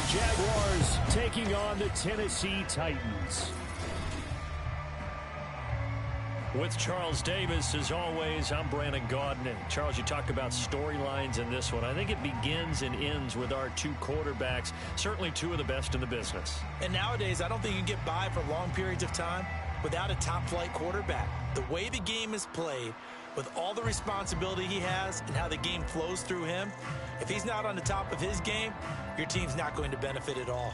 Jaguars taking on the Tennessee Titans. With Charles Davis, as always, I'm Brandon Gaudin. Charles, you talk about storylines in this one. I think it begins and ends with our two quarterbacks, certainly two of the best in the business. And nowadays, I don't think you can get by for long periods of time without a top-flight quarterback. The way the game is played, with all the responsibility he has and how the game flows through him, if he's not on the top of his game, your team's not going to benefit at all.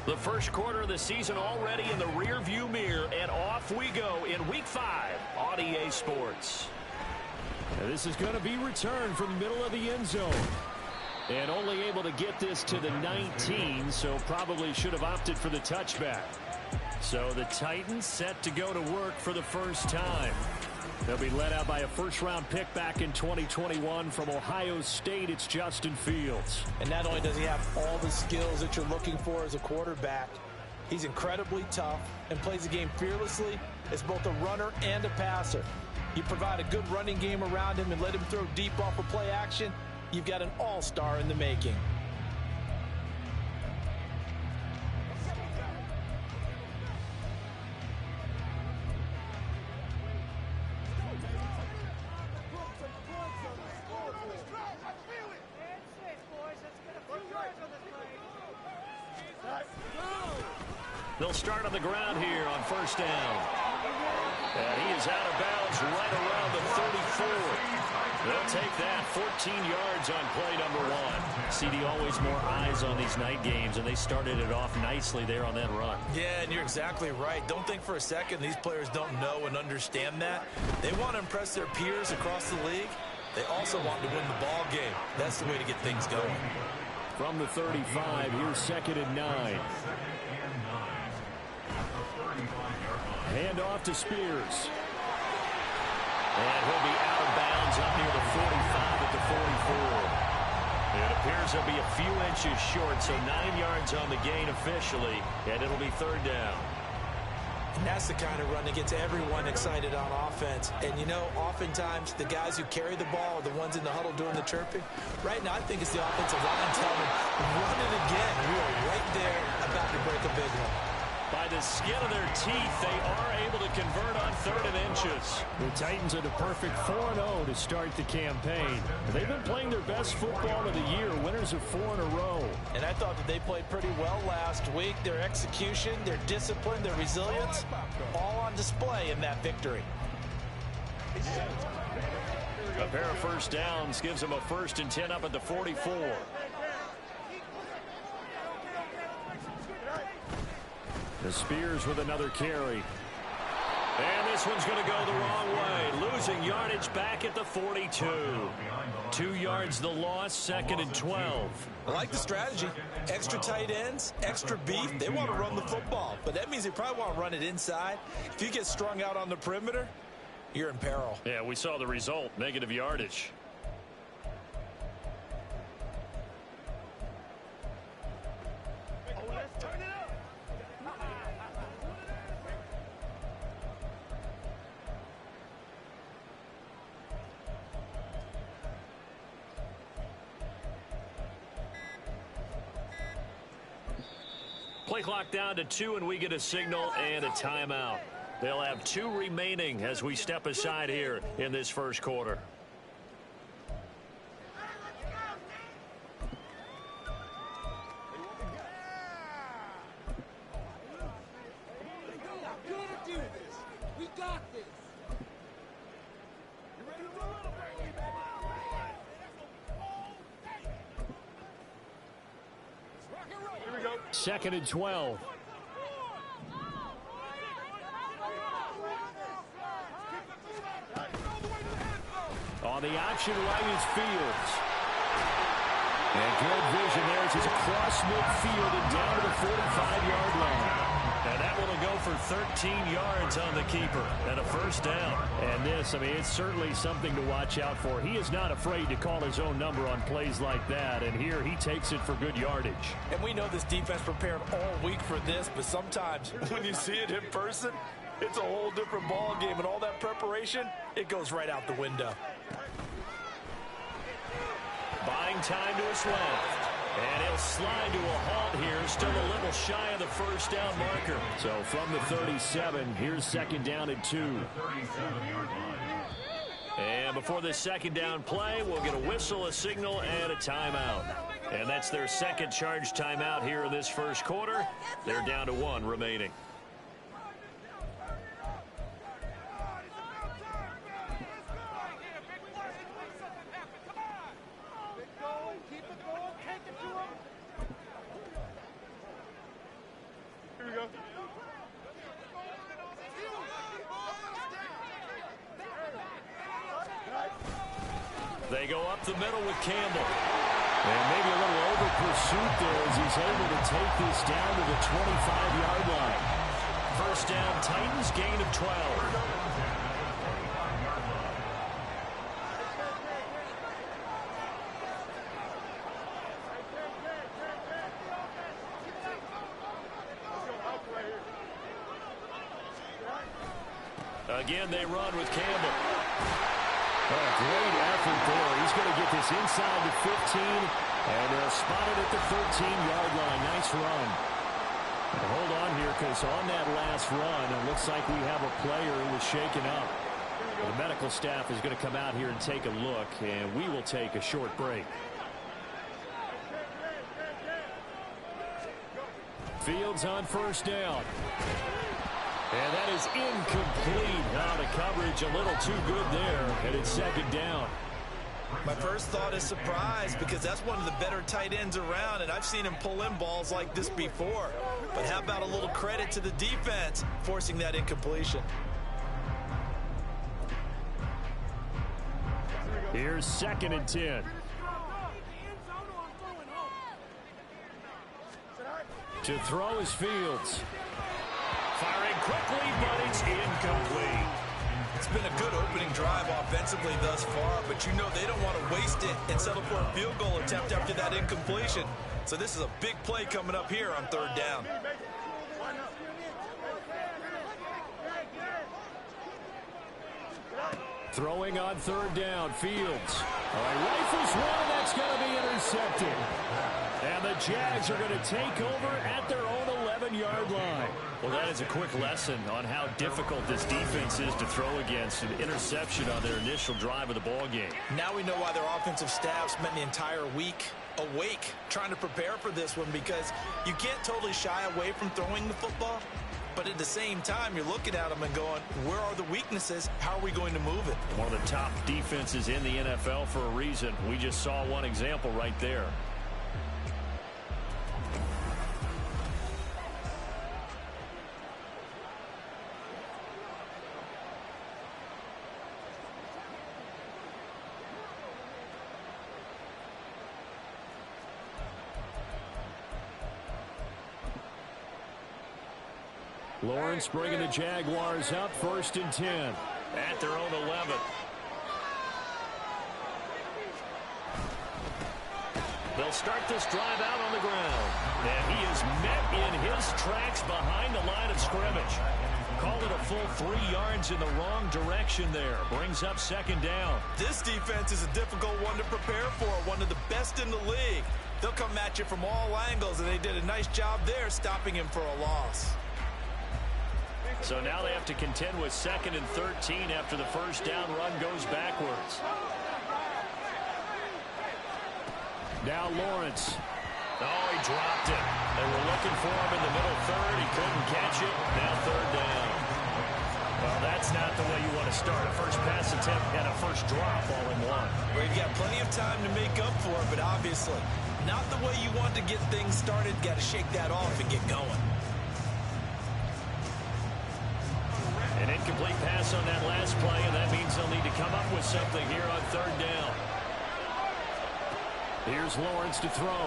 The first quarter of the season already in the rearview mirror, and off we go in Week 5 on EA Sports. And this is going to be returned from the middle of the end zone. And only able to get this to the 19, so probably should have opted for the touchback. So the Titans set to go to work for the first time. They'll be led out by a first-round pick back in 2021 from Ohio State. It's Justin Fields. And not only does he have all the skills that you're looking for as a quarterback, he's incredibly tough and plays the game fearlessly as both a runner and a passer. You provide a good running game around him and let him throw deep off of play action, you've got an all-star in the making. They'll start on the ground here on first down. And he is out of bounds right around the 34. They'll take that 14 yards on play number 1. CD, always more eyes on these night games, and they started it off nicely there on that run. Yeah, and you're exactly right. Don't think for a second these players don't know and understand that. They want to impress their peers across the league. They also want to win the ball game. That's the way to get things going. From the 35, here's 2nd and 9. Hand off to Spears. And he'll be out of bounds up near the 45 at the 44. It appears he'll be a few inches short, so 9 yards on the gain officially, and it'll be 3rd down. And that's the kind of run that gets everyone excited on offense. And, you know, oftentimes the guys who carry the ball are the ones in the huddle doing the chirping. Right now, I think it's the offensive line telling them, run it again. We are right there about to break a big one. By the skin of their teeth, they are able to convert on 3rd and inches. The Titans are the perfect 4-0 to start the campaign. They've been playing their best football of the year, winners of 4 in a row. And I thought that they played pretty well last week. Their execution, their discipline, their resilience, all on display in that victory. A pair of first downs gives them a 1st and 10 up at the 44. The Spears with another carry. And this one's going to go the wrong way. Losing yardage back at the 42. 2 yards the loss, 2nd and 12. I like the strategy. Extra tight ends, extra beef. They want to run the football, but that means they probably want to run it inside. If you get strung out on the perimeter, you're in peril. Yeah, we saw the result, negative yardage. Play clock down to 2, and we get a signal and a timeout. They'll have 2 remaining as we step aside here in this first quarter. Second and 12. On the option right is Fields. And good vision there as he's across midfield and down to the 45-yard line. And that one will go for 13 yards on the keeper and a 1st down. And this, I mean, it's certainly something to watch out for. He is not afraid to call his own number on plays like that. And here he takes it for good yardage. And we know this defense prepared all week for this, but sometimes when you see it in person, it's a whole different ball game. And all that preparation, it goes right out the window. Buying time to his left. And he'll slide to a halt here, still a little shy of the 1st down marker. So from the 37, here's 2nd down and 2. And before this 2nd down play, we'll get a whistle, a signal, and a timeout. And that's their 2nd charge timeout here in this first quarter. They're down to 1 remaining. They go up the middle with Campbell. And maybe a little over pursuit there as he's able to take this down to the 25-yard line. First down, Titans, gain of 12. Again, they run with Campbell. Oh, great effort there. He's going to get this inside the 15, and they'll spot it at the 13-yard line. Nice run. And hold on here, because on that last run, it looks like we have a player who was shaken up. The medical staff is going to come out here and take a look, and we will take a short break. Fields on first down. And that is incomplete. Now the coverage a little too good there, and it's second down. My first thought is surprise, because that's one of the better tight ends around, and I've seen him pull in balls like this before. But how about a little credit to the defense forcing that incompletion? Here's 2nd and 10. To throw is Fields. Firing quickly, but it's incomplete. It's been a good opening drive offensively thus far, but you know they don't want to waste it and settle for a field goal attempt after that incompletion. So this is a big play coming up here on 3rd down. Throwing on 3rd down, Fields. All right, rifles one, and that's going to be intercepted. And the Jags are going to take over at their own 11-yard line. Well, that is a quick lesson on how difficult this defense is to throw against. An interception on their initial drive of the ball game. Now we know why their offensive staff spent the entire week awake trying to prepare for this one, because you can't totally shy away from throwing the football. But at the same time, you're looking at them and going, where are the weaknesses? How are we going to move it? One of the top defenses in the NFL for a reason. We just saw one example right there. Lawrence bringing the Jaguars up, 1st and 10 at their own 11. They'll start this drive out on the ground, and he is met in his tracks behind the line of scrimmage. Call it a full 3 yards in the wrong direction there. Brings up 2nd down. This defense is a difficult one to prepare for, one of the best in the league. They'll come at you from all angles, and they did a nice job there stopping him for a loss. So now they have to contend with 2nd and 13 after the first down run goes backwards. Now Lawrence. Oh, he dropped it. They were looking for him in the middle 3rd. He couldn't catch it. Now 3rd down. Well, that's not the way you want to start. A first pass attempt and a first drop all in one. Well, you've got plenty of time to make up for it, but obviously not the way you want to get things started. Got to shake that off and get going. An incomplete pass on that last play, and that means they'll need to come up with something here on 3rd down. Here's Lawrence to throw.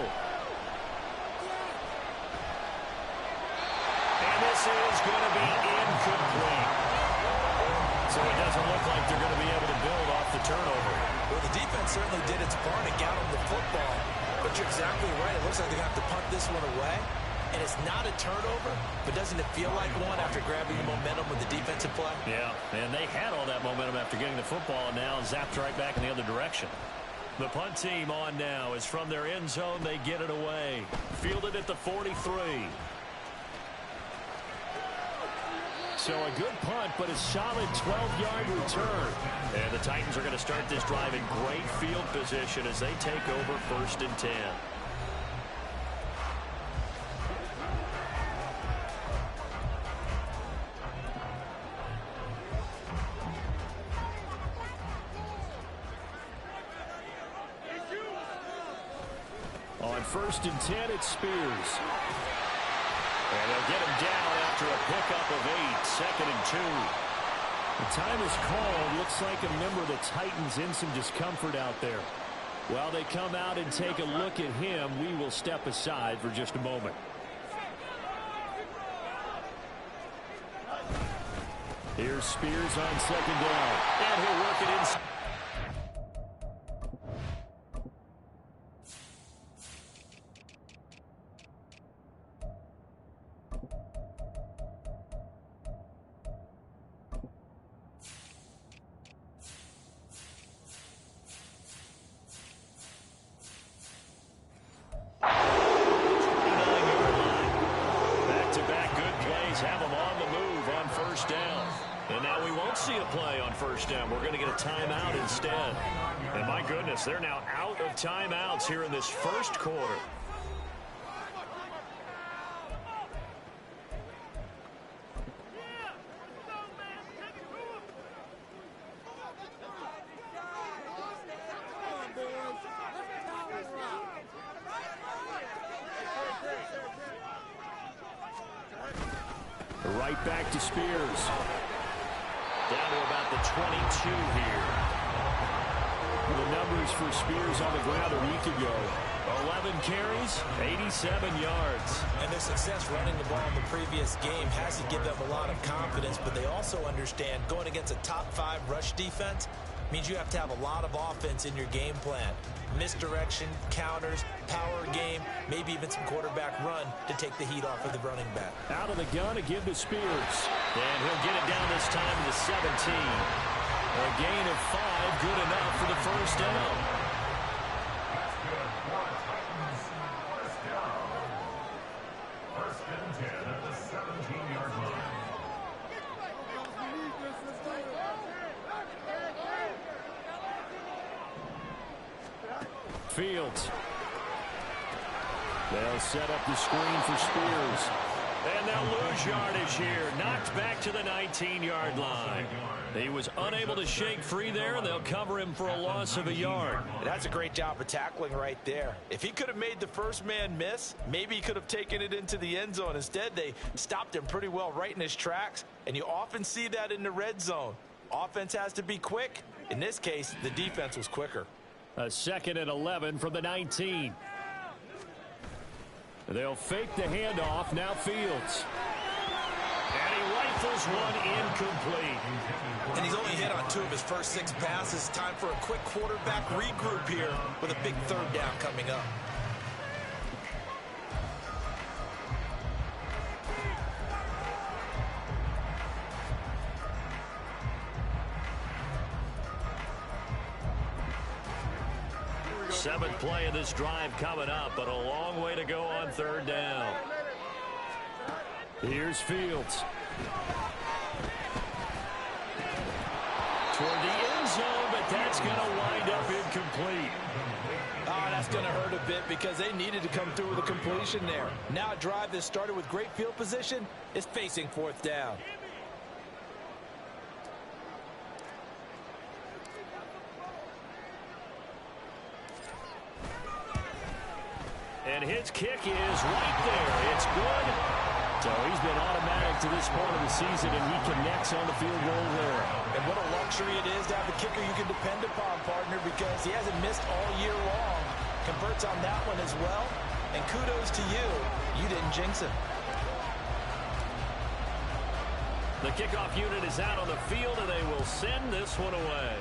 And this is going to be incomplete. So it doesn't look like they're going to be able to build off the turnover. Well, the defense certainly did its part and got them the football. But you're exactly right. It looks like they're going to have to punt this one away. And it's not a turnover, but doesn't it feel like one after grabbing the momentum with the defensive play? Yeah, and they had all that momentum after getting the football, and now zapped right back in the other direction. The punt team on now is from their end zone. They get it away. Fielded at the 43. So a good punt, but a solid 12-yard return. And the Titans are going to start this drive in great field position as they take over 1st and 10. On 1st and 10, it's Spears. And they'll get him down after a pickup of 8, 2nd and 2. The time is called. Looks like a member of the Titans in some discomfort out there. While they come out and take a look at him, we will step aside for just a moment. Here's Spears on 2nd down. And he'll work it inside. Have them on the move on 1st down. And now we won't see a play on 1st down. We're going to get a timeout instead. And my goodness, they're now out of timeouts here in this 1st quarter. Right back to Spears. Down to about the 22 here. The numbers for Spears on the ground a week ago. 11 carries, 87 yards. And their success running the ball in the previous game has to give them a lot of confidence, but they also understand going against a top 5 rush defense means you have to have a lot of offense in your game plan. Misdirection, counters, power game, maybe even some quarterback run to take the heat off of the running back. Out of the gun to give to Spears. And he'll get it down this time to 17. A gain of 5, good enough for the 1st down. Fields. They'll set up the screen for Spears. And they'll lose yardage here. Knocked back to the 19-yard line. He was unable to shake free there, and they'll cover him for a loss of a yard. That's a great job of tackling right there. If he could have made the first man miss, maybe he could have taken it into the end zone. Instead, they stopped him pretty well right in his tracks, and you often see that in the red zone. Offense has to be quick. In this case, the defense was quicker. A 2nd and 11 from the 19. They'll fake the handoff. Now Fields. And he rifles one incomplete. And he's only hit on 2 of his first 6 passes. Time for a quick quarterback regroup here with a big 3rd down coming up. Seventh play of this drive coming up, but a long way to go on 3rd down. Here's Fields. Toward the end zone, but that's going to wind up incomplete. That's going to hurt a bit because they needed to come through with a completion there. Now a drive that started with great field position is facing 4th down. And his kick is right there. It's good. So he's been automatic to this point of the season, and he connects on the field goal there. And what a luxury it is to have a kicker you can depend upon, partner, because he hasn't missed all year long. Converts on that one as well. And kudos to you. You didn't jinx him. The kickoff unit is out on the field, and they will send this one away.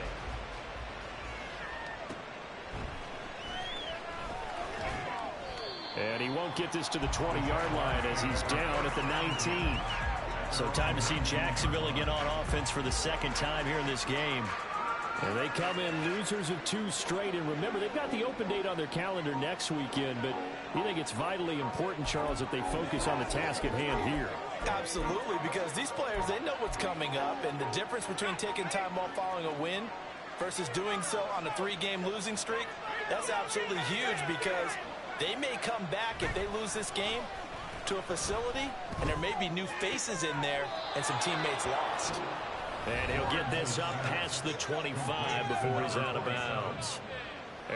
And he won't get this to the 20-yard line as he's down at the 19. So time to see Jacksonville again on offense for the 2nd time here in this game. And they come in losers of 2 straight. And remember, they've got the open date on their calendar next weekend. But you think it's vitally important, Charles, that they focus on the task at hand here. Absolutely, because these players, they know what's coming up. And the difference between taking time off following a win versus doing so on a 3-game losing streak, that's absolutely huge because they may come back if they lose this game to a facility, and there may be new faces in there and some teammates lost. And he'll get this up past the 25 before he's out of bounds.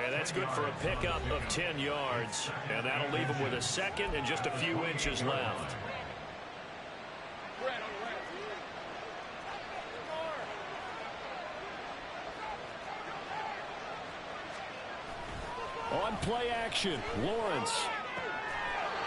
And that's good for a pickup of 10 yards. And that'll leave him with a 2nd and just a few inches left. On play action, Lawrence.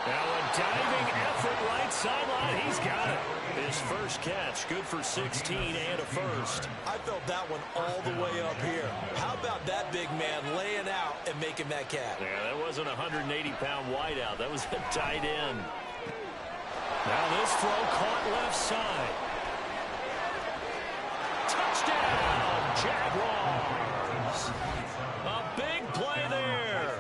Now a diving effort right sideline. He's got it. His first catch, good for 16 and a first. I felt that one all the way up here. How about that big man laying out and making that catch? Yeah, that wasn't a 180-pound wideout. That was a tight end. Now this throw caught left side. Touchdown, Jaguars. A big play there.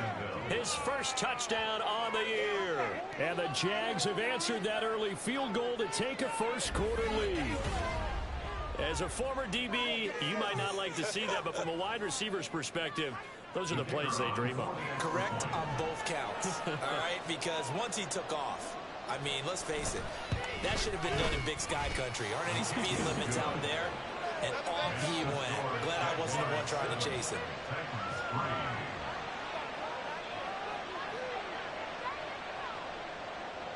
His first touchdown on the year. And the Jags have answered that early field goal to take a first quarter lead. As a former DB, you might not like to see that, but from a wide receiver's perspective, those are the plays they dream of. Correct on both counts, all right? Because once he took off, I mean, let's face it, that should have been done in Big Sky Country. Aren't any speed limits out there? And off he went. Glad I wasn't the one trying to chase him.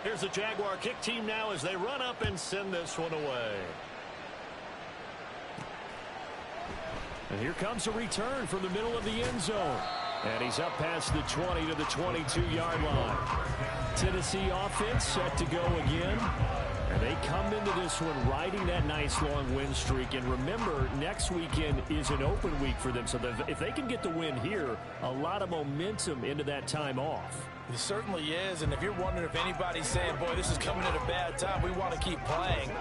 Here's the Jaguar kick team now as they run up and send this one away. And here comes a return from the middle of the end zone. And he's up past the 20 to the 22-yard line. Tennessee offense set to go again. And they come into this one riding that nice long win streak. And remember, next weekend is an open week for them. So if they can get the win here, a lot of momentum into that time off. It certainly is. And if you're wondering if anybody's saying, boy, this is coming at a bad time, we want to keep playing,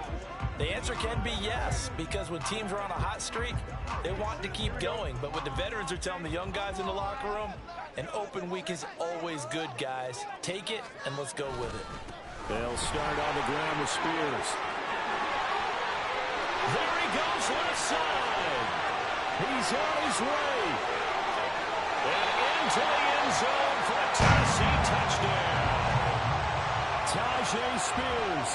the answer can be yes. Because when teams are on a hot streak, they want to keep going. But what the veterans are telling the young guys in the locker room, an open week is always good, guys. Take it and let's go with it. They'll start on the ground with Spears. There he goes left side. He's on his way. And into the end zone for a Tennessee touchdown. Tajay Spears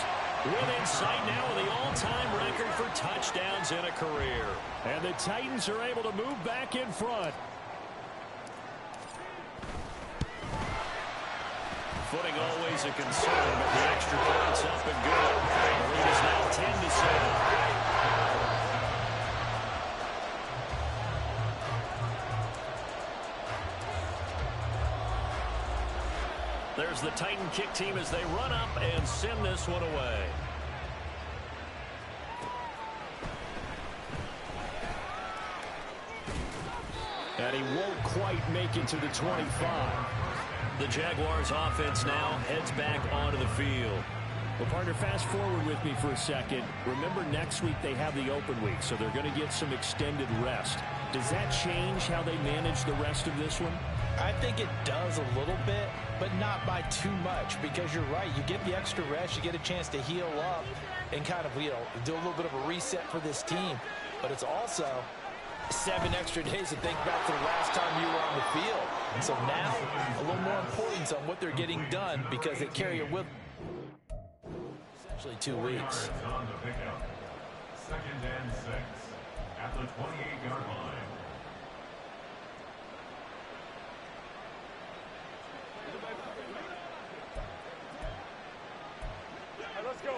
within sight now of the all-time record for touchdowns in a career. And the Titans are able to move back in front. Footing always a concern, but the extra points up and good. The lead is now 10-7. There's the Titan kick team as they run up and send this one away. And he won't quite make it to the 25. The Jaguars offense now heads back onto the field. Well, partner, fast forward with me for a second. Remember, next week they have the open week, so they're going to get some extended rest. Does that change how they manage the rest of this one? I think it does a little bit, but not by too much, because you're right. You get the extra rest, you get a chance to heal up and kind of, do a little bit of a reset for this team. But it's also 7 extra days to think back to the last time you were on the field. And so now, a little more importance on what they're getting done because they carry it with essentially 2 weeks. On the pickup. 2nd and 6 at the 28-yard line. Let's go.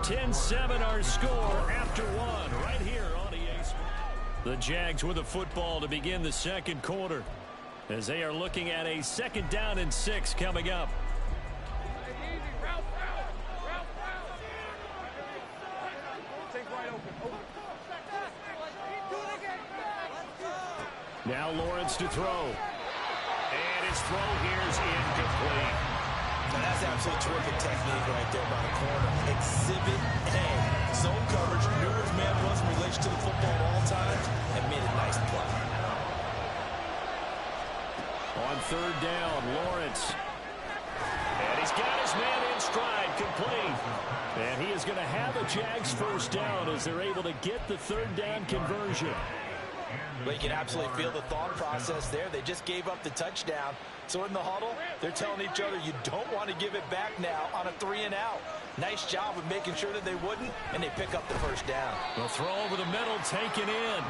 10-7 our score after 1 right here on EA Sports. The Jags with the football to begin the second quarter as they are looking at a 2nd down and 6 coming up. Now Lawrence to throw. And his throw here is incomplete. And that's absolutely terrific technique right there by the corner. Exhibit A. Zone coverage, knew where his man was in relation to the football at all times, and made a nice play. On 3rd down, Lawrence. And he's got his man in stride, complete. And he is going to have a Jags 1st down as they're able to get the 3rd down conversion. But you can absolutely feel the thought process there. They just gave up the touchdown. So in the huddle, they're telling each other, you don't want to give it back now on a 3-and-out. Nice job of making sure that they wouldn't, and they pick up the first down. The throw over the middle, taken in.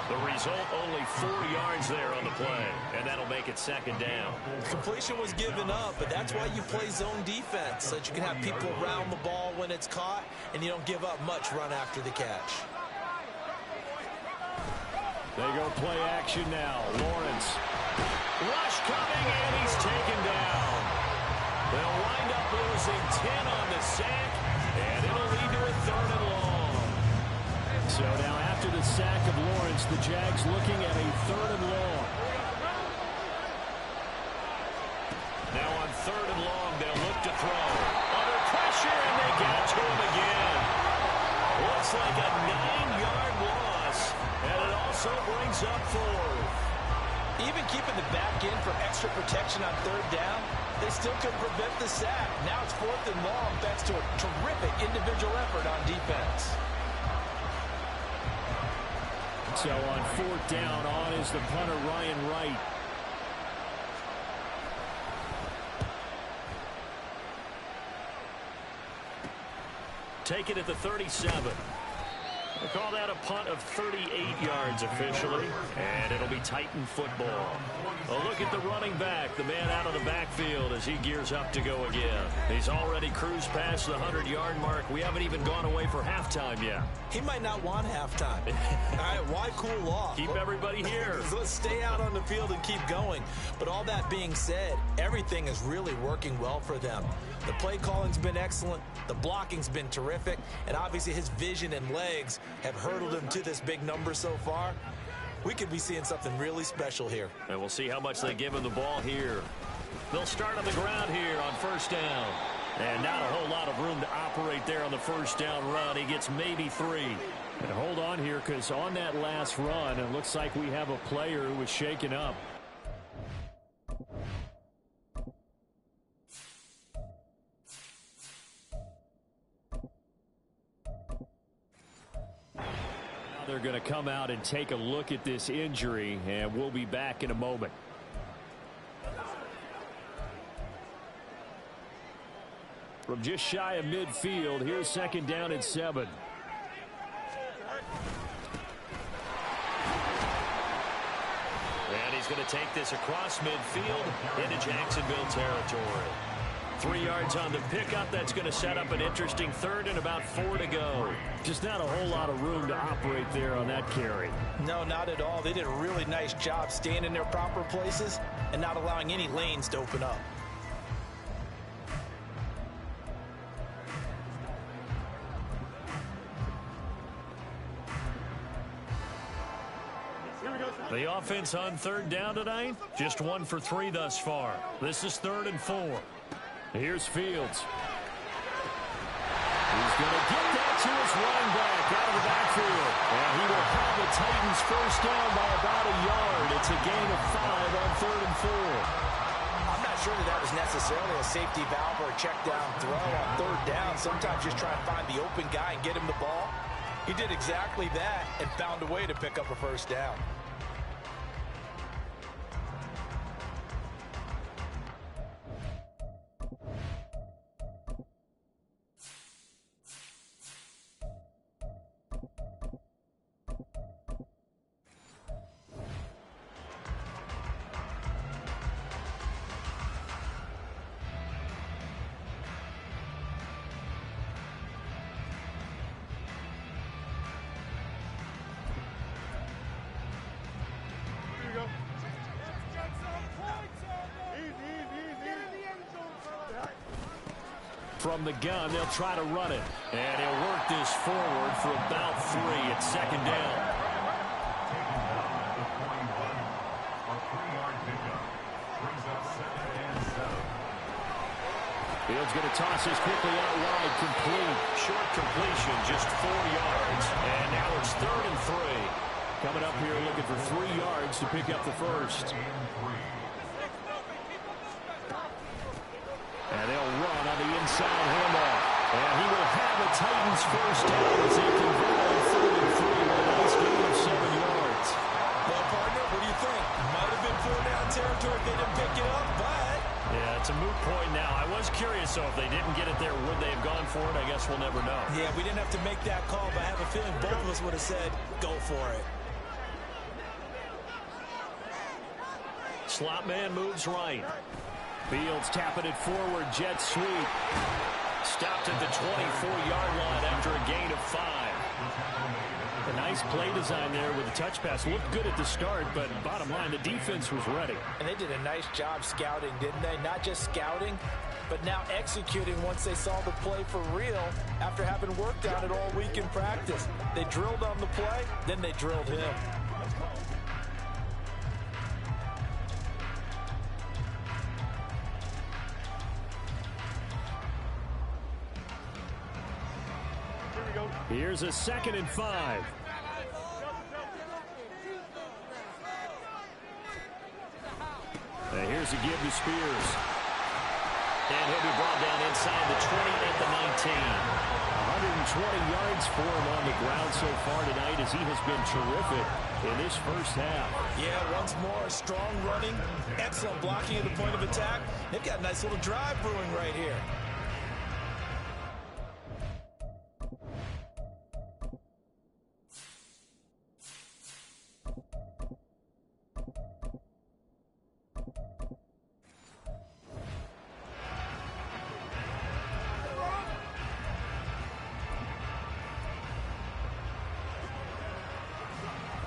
The result, only 4 yards there on the play, and that'll make it second down. Completion was given up, but that's why you play zone defense, so that you can have people around the ball when it's caught, and you don't give up much run after the catch. They go play action now. Lawrence. Rush coming, and he's taken down. They'll wind up losing 10 on the sack, and it'll lead to a 3rd and long. So now after the sack of Lawrence, the Jags looking at a 3rd and long. Now on 3rd and long, they'll look to throw. Under pressure, and they get it to him again. Looks like a 9-yard loss, and it also brings up 4th. Even keeping the back end for extra protection on 3rd down, they still couldn't prevent the sack. Now it's 4th and long thanks to a terrific individual effort on defense. So on 4th down, on is the punter, Ryan Wright. Take it at the 37. We'll call that a punt of 38 yards officially, and it'll be Titan football. A look at the running back, the man out of the backfield as he gears up to go again. He's already cruised past the 100-yard mark. We haven't even gone away for halftime yet. He might not want halftime. All right, why cool off? Keep everybody here. Let's stay out on the field and keep going. But all that being said, everything is really working well for them. The play calling's been excellent, the blocking's been terrific, and obviously his vision and legs have hurdled him to this big number so far. We could be seeing something really special here. And we'll see how much they give him the ball here. They'll start on the ground here on 1st down. And not a whole lot of room to operate there on the 1st down run. He gets maybe 3. And hold on here, because on that last run, it looks like we have a player who was shaken up. They're going to come out and take a look at this injury, and we'll be back in a moment. From just shy of midfield, here's 2nd down and 7. And he's going to take this across midfield into Jacksonville territory. 3 yards on the pickup. That's going to set up an interesting 3rd and about 4 to go. Just not a whole lot of room to operate there on that carry. No, not at all. They did a really nice job staying in their proper places and not allowing any lanes to open up. The offense on 3rd down tonight, just 1 for 3 thus far. This is 3rd and 4. Here's Fields. He's going to get that to his running back out of the backfield. And he will have the Titans 1st down by about a yard. It's a gain of 5 on 3rd and 4. I'm not sure that was necessarily a safety valve or a check down throw on 3rd down. Sometimes just try and find the open guy and get him the ball. He did exactly that and found a way to pick up a 1st down. From the gun, they'll try to run it. And he'll work this forward for about 3 at 2nd down. Fields going to toss this quickly out wide, complete. Short completion, just 4 yards. And now it's 3rd and 3. Coming up here looking for 3 yards to pick up the 1st. And they'll run on the inside handoff. And he will have the Titans 1st down as they convert on 3rd and 3 with a nice gain of 7 yards. Well, partner, what do you think? Might have been 4 down territory if they didn't pick it up, but Yeah, it's a moot point now. I was curious, though, if they didn't get it there, would they have gone for it? I guess we'll never know. Yeah, we didn't have to make that call, but I have a feeling both of us would have said, go for it. Slot man moves right. Fields tapping it forward. Jet sweep. Stopped at the 24-yard line after a gain of 5. A nice play design there with the touch pass. Looked good at the start, but bottom line, the defense was ready. And they did a nice job scouting, didn't they? Not just scouting, but now executing once they saw the play for real after having worked on it all week in practice. They drilled on the play, then they drilled him. Here's a 2nd and 5. Here's a give to Spears. And he'll be brought down inside the 20 at the 19. 120 yards for him on the ground so far tonight as he has been terrific in this first half. Yeah, once more, strong running, excellent blocking at the point of attack. They've got a nice little drive brewing right here.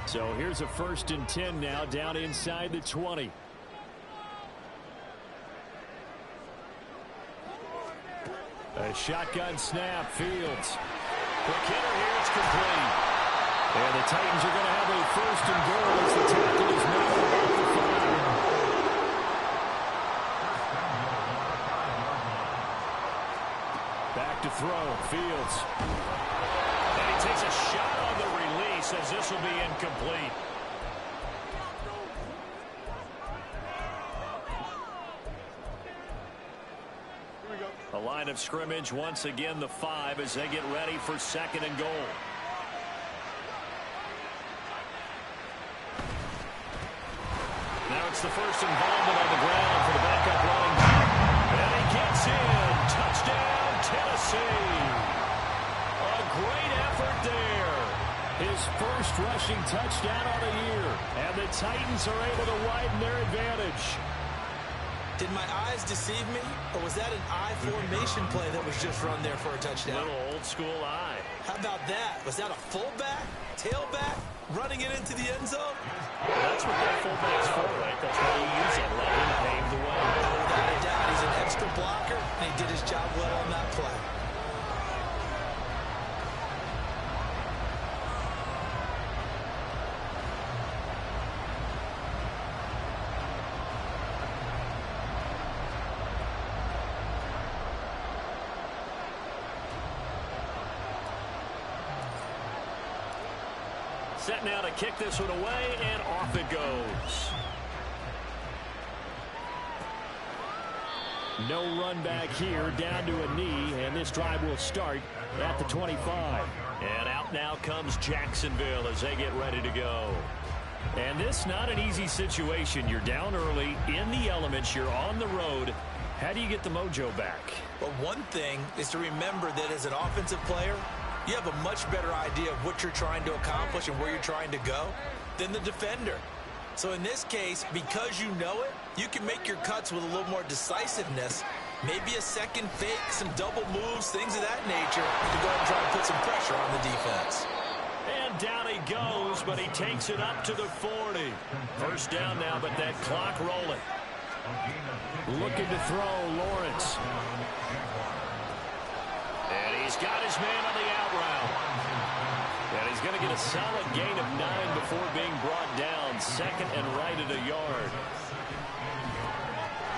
So here's a 1st and 10 now, down inside the 20. A shotgun snap. Fields. Quick hitter here. It's complete. And the Titans are going to have a 1st and goal as the tackle is made about the 5. Back to throw. Fields. And he takes a shot on the release as this will be incomplete. A line of scrimmage once again the 5 as they get ready for 2nd and goal. Now it's the first involvement on the ground for the backup running back. And he gets in. Touchdown, Tennessee. A great effort there. His first rushing touchdown of the year. And the Titans are able to widen their advantage. Did my eyes deceive me, or was that an I formation play that was just run there for a touchdown? Little old school eye. How about that? Was that a fullback, tailback, running it into the end zone? Well, that's what that fullback's for, right? That's why you use it. Let him pave the way. Without a doubt, he's an extra blocker, and he did his job well on that play. Set now to kick this one away, and off it goes. No run back here, down to a knee, and this drive will start at the 25. And out now comes Jacksonville as they get ready to go. And this not an easy situation. You're down early, in the elements, you're on the road. How do you get the mojo back? Well, one thing is to remember that as an offensive player, you have a much better idea of what you're trying to accomplish and where you're trying to go than the defender. So in this case, because you know it, you can make your cuts with a little more decisiveness. Maybe a second fake, some double moves, things of that nature to go and try and put some pressure on the defense. And down he goes, but he takes it up to the 40. First down now, but that clock rolling. Looking to throw, Lawrence. And he's got his man on the out route. And he's going to get a solid gain of 9 before being brought down. 2nd and right at a yard.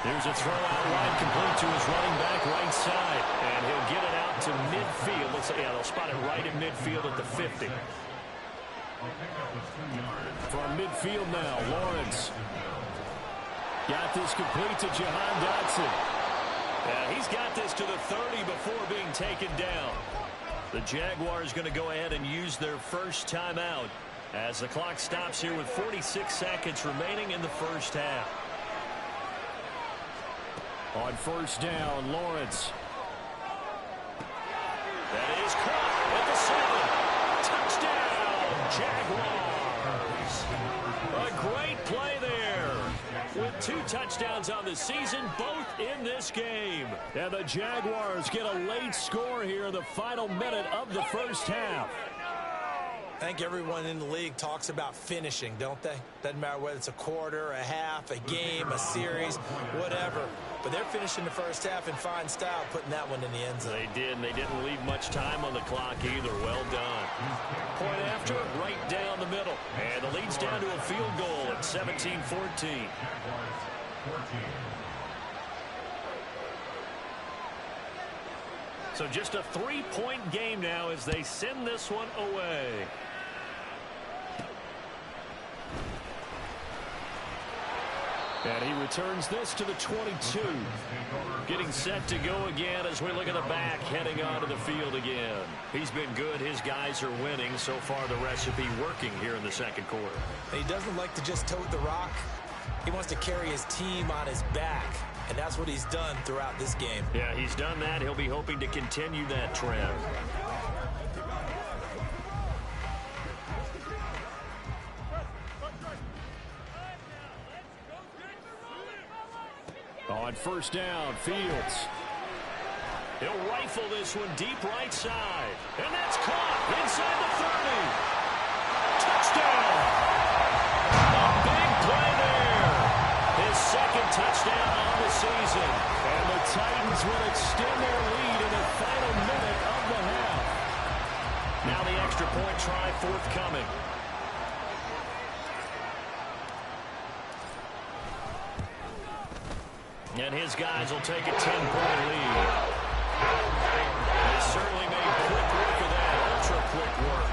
There's a throw out wide complete to his running back right side. And he'll get it out to midfield. Yeah, they'll spot it right in midfield at the 50. From midfield now, Lawrence. Got this complete to Jahan Dotson. He's got this to the 30 before being taken down. The Jaguars going to go ahead and use their first timeout as the clock stops here with 46 seconds remaining in the first half. On first down, Lawrence. That is caught at the 7. Touchdown, Jaguars. A great play there. With 2 touchdowns on the season, both in this game. And the Jaguars get a late score here in the final minute of the first half. I think everyone in the league talks about finishing, don't they? Doesn't matter whether it's a quarter, a half, a game, a series, whatever. But they're finishing the first half in fine style, putting that one in the end zone. They did, and they didn't leave much time on the clock either. Well done. Point after, right down the middle. And the lead's down to a field goal at 17-14. So just a 3-point game now as they send this one away. And he returns this to the 22. Getting set to go again as we look at the back, heading onto the field again. He's been good. His guys are winning. So far, the recipe working here in the second quarter. He doesn't like to just tote the rock. He wants to carry his team on his back. And that's what he's done throughout this game. Yeah, he's done that. He'll be hoping to continue that trend. On first down, Fields. He'll rifle this one deep right side. And that's caught inside the 30. Touchdown! A big play there. His second touchdown on the season. And the Titans will extend their lead in the final minute of the half. Now the extra point try forthcoming. And his guys will take a 10-point lead. They certainly made quick work of that, ultra-quick work.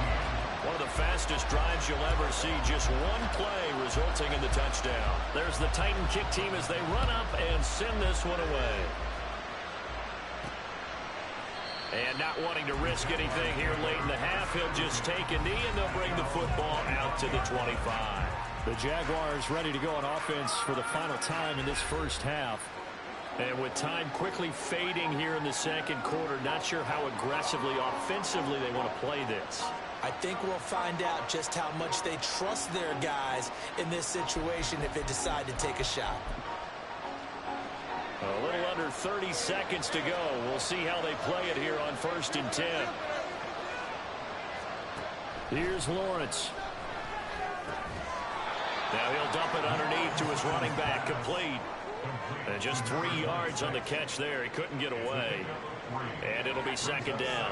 One of the fastest drives you'll ever see, just one play resulting in the touchdown. There's the Titan kick team as they run up and send this one away. And not wanting to risk anything here late in the half, he'll just take a knee and they'll bring the football out to the 25. The Jaguars ready to go on offense for the final time in this first half. And with time quickly fading here in the second quarter, not sure how aggressively, offensively they want to play this. I think we'll find out just how much they trust their guys in this situation if they decide to take a shot. A little under 30 seconds to go. We'll see how they play it here on 1st and 10. Here's Lawrence. Now he'll dump it underneath to his running back, complete. And just 3 yards on the catch there. He couldn't get away. And it'll be second down.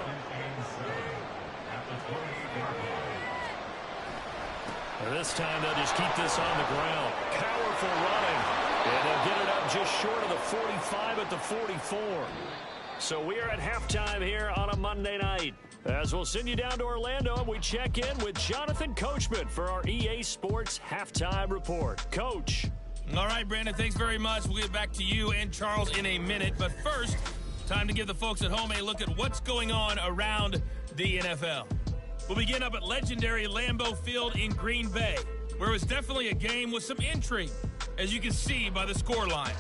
And this time they'll just keep this on the ground. Powerful running. And they'll get it up just short of the 45 at the 44. So we are at halftime here on a Monday night. As we'll send you down to Orlando, and we check in with Jonathan Coachman for our EA Sports Halftime Report. Coach. All right, Brandon, thanks very much. We'll get back to you and Charles in a minute. But first, time to give the folks at home a look at what's going on around the NFL. We'll begin up at legendary Lambeau Field in Green Bay, where it was definitely a game with some intrigue, as you can see by the scoreline.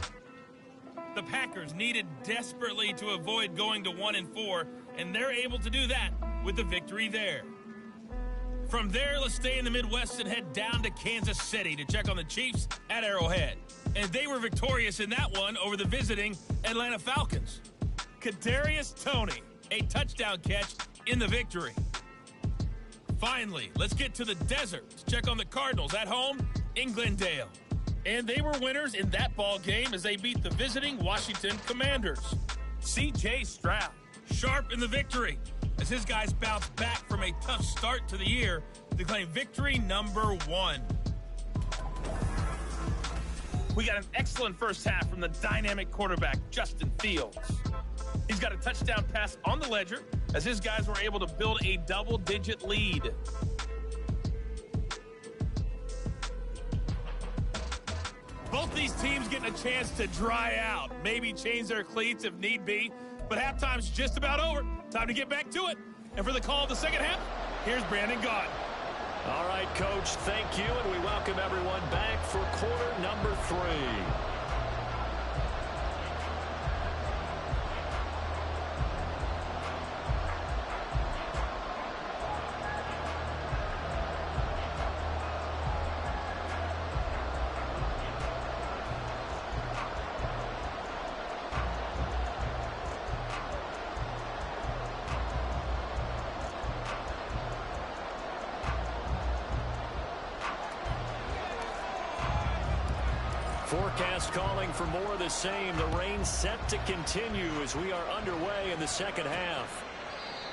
The Packers needed desperately to avoid going to 1-4, and they're able to do that with the victory there. From there, let's stay in the Midwest and head down to Kansas City to check on the Chiefs at Arrowhead. And they were victorious in that one over the visiting Atlanta Falcons. Kadarius Toney, a touchdown catch in the victory. Finally, let's get to the desert to check on the Cardinals at home in Glendale. And they were winners in that ball game as they beat the visiting Washington Commanders. C.J. Stroud, sharp in the victory, as his guys bounced back from a tough start to the year to claim victory number 1. We got an excellent first half from the dynamic quarterback, Justin Fields. He's got a touchdown pass on the ledger as his guys were able to build a double-digit lead. Both these teams getting a chance to dry out, maybe change their cleats if need be, but halftime's just about over. Time to get back to it. And for the call of the second half, here's Brandon Gaudin. All right, Coach, thank you, and we welcome everyone back for quarter number 3. Forecast calling for more of the same. The rain set to continue as we are underway in the second half.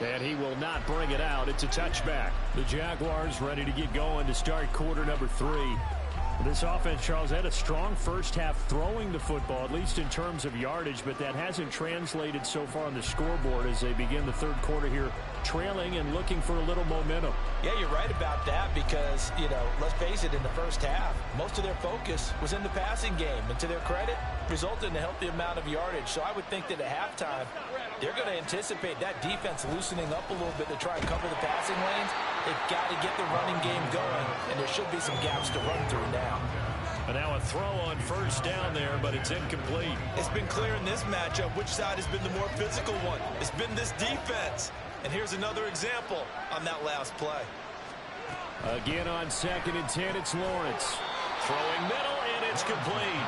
And he will not bring it out. It's a touchback. The Jaguars ready to get going to start quarter number 3. This offense, Charles, had a strong first half throwing the football, at least in terms of yardage, but that hasn't translated so far on the scoreboard as they begin the third quarter here, trailing and looking for a little momentum. Yeah, you're right about that because, let's face it, in the first half, most of their focus was in the passing game. And to their credit, resulted in a healthy amount of yardage. So I would think that at halftime, they're going to anticipate that defense loosening up a little bit to try and cover the passing lanes. They've got to get the running game going, and there should be some gaps to run through now. And now a throw on first down there, but it's incomplete. It's been clear in this matchup which side has been the more physical one. It's been this defense. And here's another example on that last play. Again on 2nd and 10, it's Lawrence. Throwing middle, and it's complete.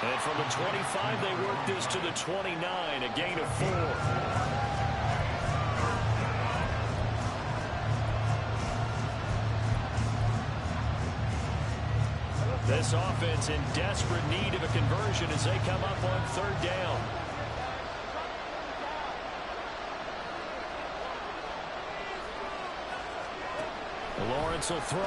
And from the 25, they work this to the 29, a gain of 4. This offense in desperate need of a conversion as they come up on 3rd down. Lawrence will throw.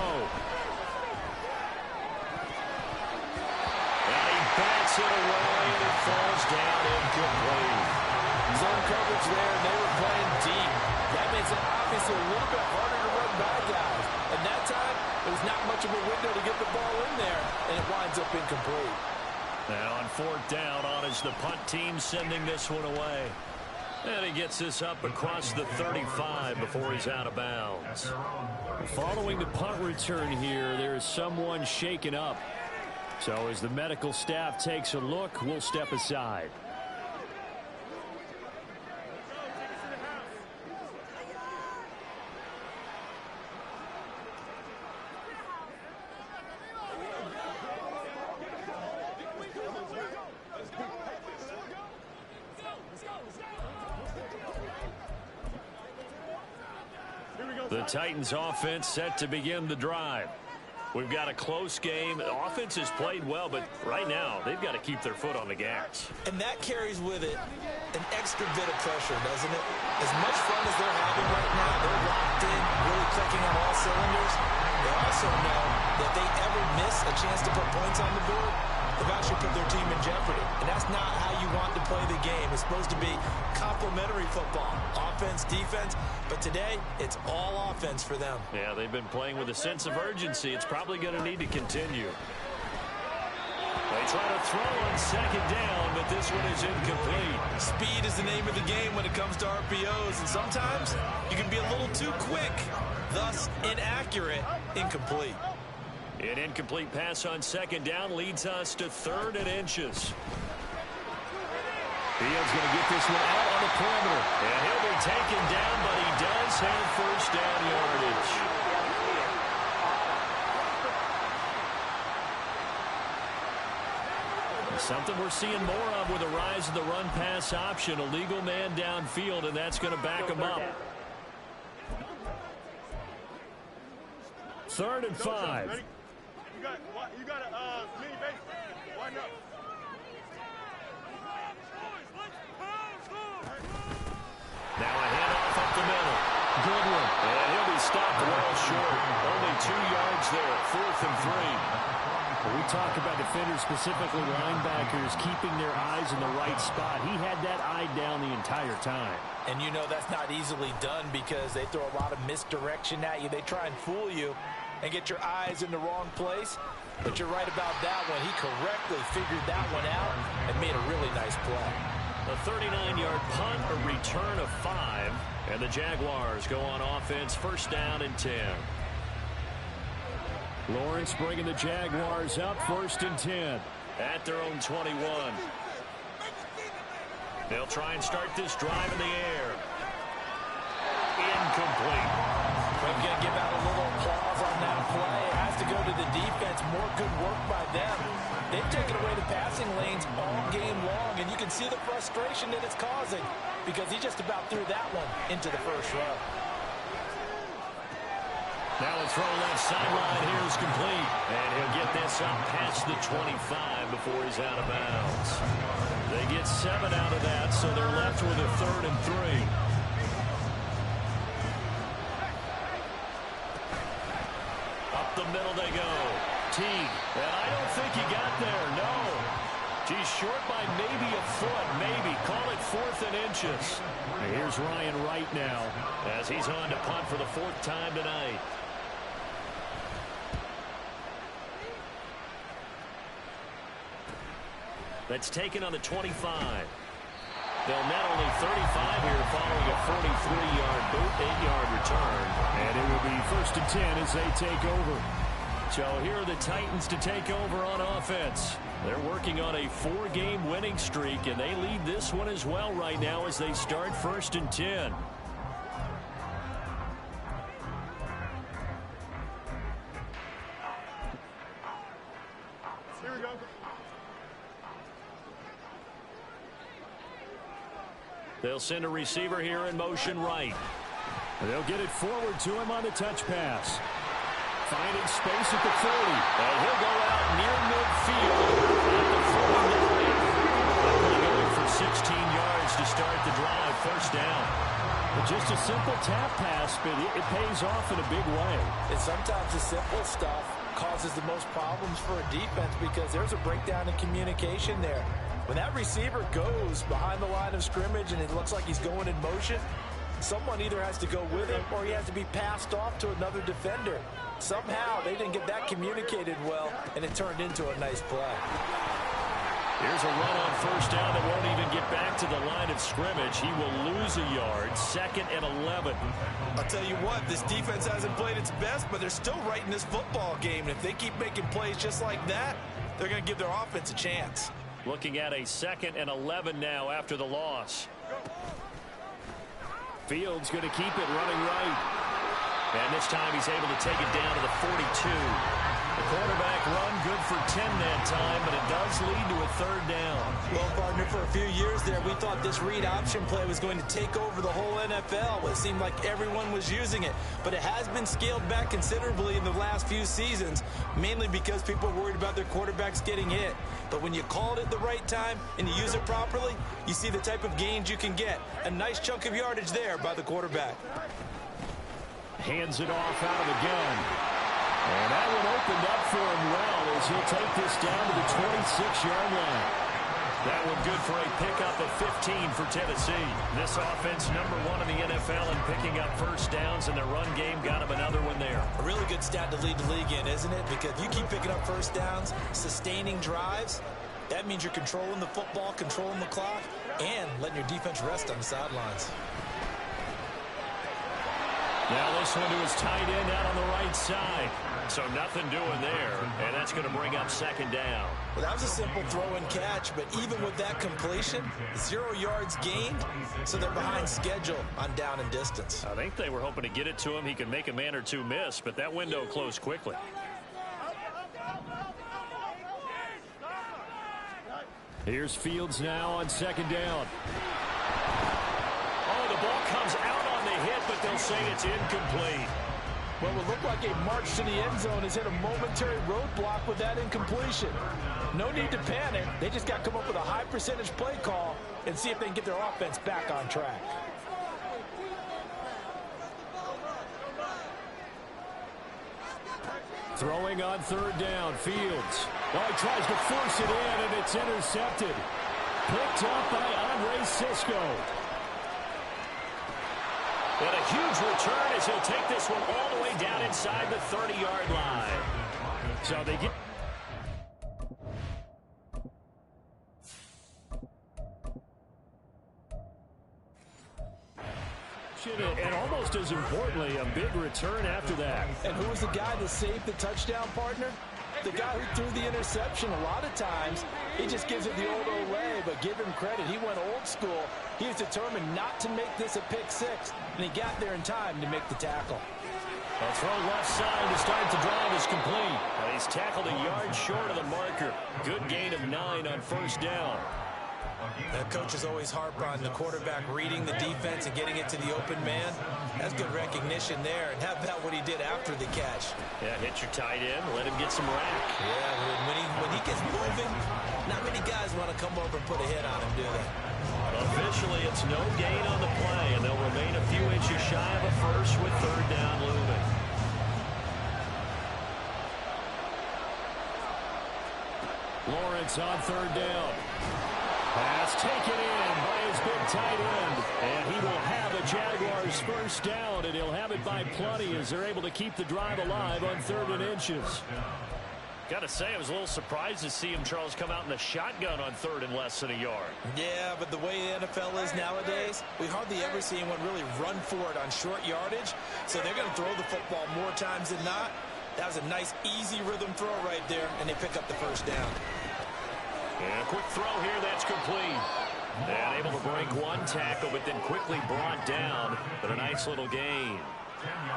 And he bats it away, and it falls down incomplete. Zone coverage there, and they were playing deep. That makes it obviously a little bit harder to run by guys. And that time, there was not much of a window to get the ball in there, and it winds up incomplete. Now on 4th down, on is the punt team sending this one away. And he gets this up across the 35 before he's out of bounds. Following the punt return here, there is someone shaken up. So as the medical staff takes a look, we'll step aside. The Titans offense set to begin the drive. We've got a close game. The offense has played well, but right now they've got to keep their foot on the gas. And that carries with it an extra bit of pressure, doesn't it? As much fun as they're having right now, they're locked in, really clicking on all cylinders. They also know that if they ever miss a chance to put points on the board, they've actually put their team in jeopardy. And that's not how you want to play the game. It's supposed to be complementary football, offense, defense. But today, it's all offense for them. Yeah, they've been playing with a sense of urgency. It's probably going to need to continue. They try to throw on 2nd down, but this one is incomplete. Speed is the name of the game when it comes to RPOs, and sometimes you can be a little too quick, thus inaccurate, incomplete. An incomplete pass on 2nd down leads us to 3rd and inches. Fields going to get this one out on the perimeter. And he'll be taken down, but he does have first down yardage. Something we're seeing more of with the rise of the run-pass option. A legal man downfield, and that's going to back him up. 3rd and 5. You got a mini base. Why not? Now a handoff up the middle. Good one. And he'll be stopped well short. Only 2 yards there. 4th and 3. When we talk about defenders, specifically linebackers, keeping their eyes in the right spot. He had that eye down the entire time. And you know that's not easily done because they throw a lot of misdirection at you. They try and fool you and get your eyes in the wrong place. But you're right about that one. He correctly figured that one out and made a really nice play. A 39-yard punt, a return of 5. And the Jaguars go on offense, 1st down and 10. Lawrence bringing the Jaguars up, 1st and 10. At their own 21. They'll try and start this drive in the air. Incomplete. I'm going to give out a little applause on that play. It has to go to the defense. More good work by them. They've taken away the passing lanes all game long, and you can see the frustration that it's causing because he just about threw that one into the first row. Now a throw left sideline here is complete. And he'll get this up past the 25 before he's out of bounds. They get 7 out of that, so they're left with a 3rd and 3. Up the middle they go. Teague. And I don't think he got there. No. He's short by maybe a foot. Maybe. Call it 4th and inches. And here's Ryan Wright now as he's on to punt for the 4th time tonight. That's taken on the 25. They'll net only 35 here following a 43-yard boot, 8-yard return. And it will be 1st and 10 as they take over. So here are the Titans to take over on offense. They're working on a 4-game winning streak, and they lead this one as well right now as they start 1st and 10. Here we go. They'll send a receiver here in motion right. They'll get it forward to him on the touch pass. Finding space at the 40. And he'll go out near midfield at the 49. They're going for 16 yards to start the drive. 1st down. But just a simple tap pass, but it pays off in a big way. And sometimes the simple stuff causes the most problems for a defense because there's a breakdown in communication there. When that receiver goes behind the line of scrimmage and it looks like he's going in motion, someone either has to go with him or he has to be passed off to another defender. Somehow they didn't get that communicated well, and it turned into a nice play. Here's a run on 1st down that won't even get back to the line of scrimmage. He will lose a yard. 2nd and 11. I'll tell you what, this defense hasn't played its best, but they're still right in this football game. And if they keep making plays just like that, they're going to give their offense a chance. Looking at a 2nd and 11 now after the loss. Fields going to keep it running right. And this time he's able to take it down to the 42. The quarterback run good for 10 that time, but it does lead to a 3rd down. Well, partner, for a few years there, we thought this read option play was going to take over the whole NFL. It seemed like everyone was using it, but it has been scaled back considerably in the last few seasons, mainly because people are worried about their quarterbacks getting hit. But when you call it at the right time and you use it properly, you see the type of gains you can get. A nice chunk of yardage there by the quarterback. Hands it off out of the gun. And that one opened up for him well as he'll take this down to the 26-yard line. That one good for a pickup of 15 for Tennessee. This offense #1 in the NFL in picking up 1st downs, and the run game got him another one there. A really good stat to lead the league in, isn't it? Because if you keep picking up 1st downs, sustaining drives, that means you're controlling the football, controlling the clock, and letting your defense rest on the sidelines. Now this one to his tight end out on the right side. So nothing doing there, and that's going to bring up 2nd down. Well, that was a simple throw and catch, but even with that completion, 0 yards gained, so they're behind schedule on down and distance. I think they were hoping to get it to him. He could make a man or two miss, but that window closed quickly. Here's Fields now on 2nd down. Oh, the ball comes out on the hit, but they'll say it's incomplete. Well, it looked like a march to the end zone has hit a momentary roadblock with that incompletion. No need to panic. They just got to come up with a high percentage play call and see if they can get their offense back on track. Throwing on 3rd down, Fields. Oh, he tries to force it in, and it's intercepted. Picked up by Andre Cisco. And a huge return as he'll take this one all the way down inside the 30-yard line. So they get... And almost as importantly, a big return after that. And who was the guy that saved the touchdown, partner? The guy who threw the interception. A lot of times, he just gives it the old Olay, but give him credit. He went old school. He was determined not to make this a pick six, and he got there in time to make the tackle. A throw left side to start the drive is complete. He's tackled a yard short of the marker. Good gain of 9 on 1st down. That coach is always harp on the quarterback reading the defense and getting it to the open man. That's good recognition there. And how about what he did after the catch? Yeah, hit your tight end, let him get some rack. Yeah, when he gets moving, not many guys want to come over and put a hit on him, do they? Officially, it's no gain on the play, and they'll remain a few inches shy of a first with third down looming. Lawrence on third down. Pass taken in by his big tight end. And he will have a Jaguars first down, and he'll have it by plenty as they're able to keep the drive alive on 3rd and inches. Got to say, I was a little surprised to see him, Charles, come out in the shotgun on 3rd and less than a yard. Yeah, but the way the NFL is nowadays, we hardly ever see anyone really run for it on short yardage. So they're going to throw the football more times than not. That was a nice, easy rhythm throw right there, and they pick up the first down. And a quick throw here, that's complete. And able to break one tackle, but then quickly brought down. But a nice little gain.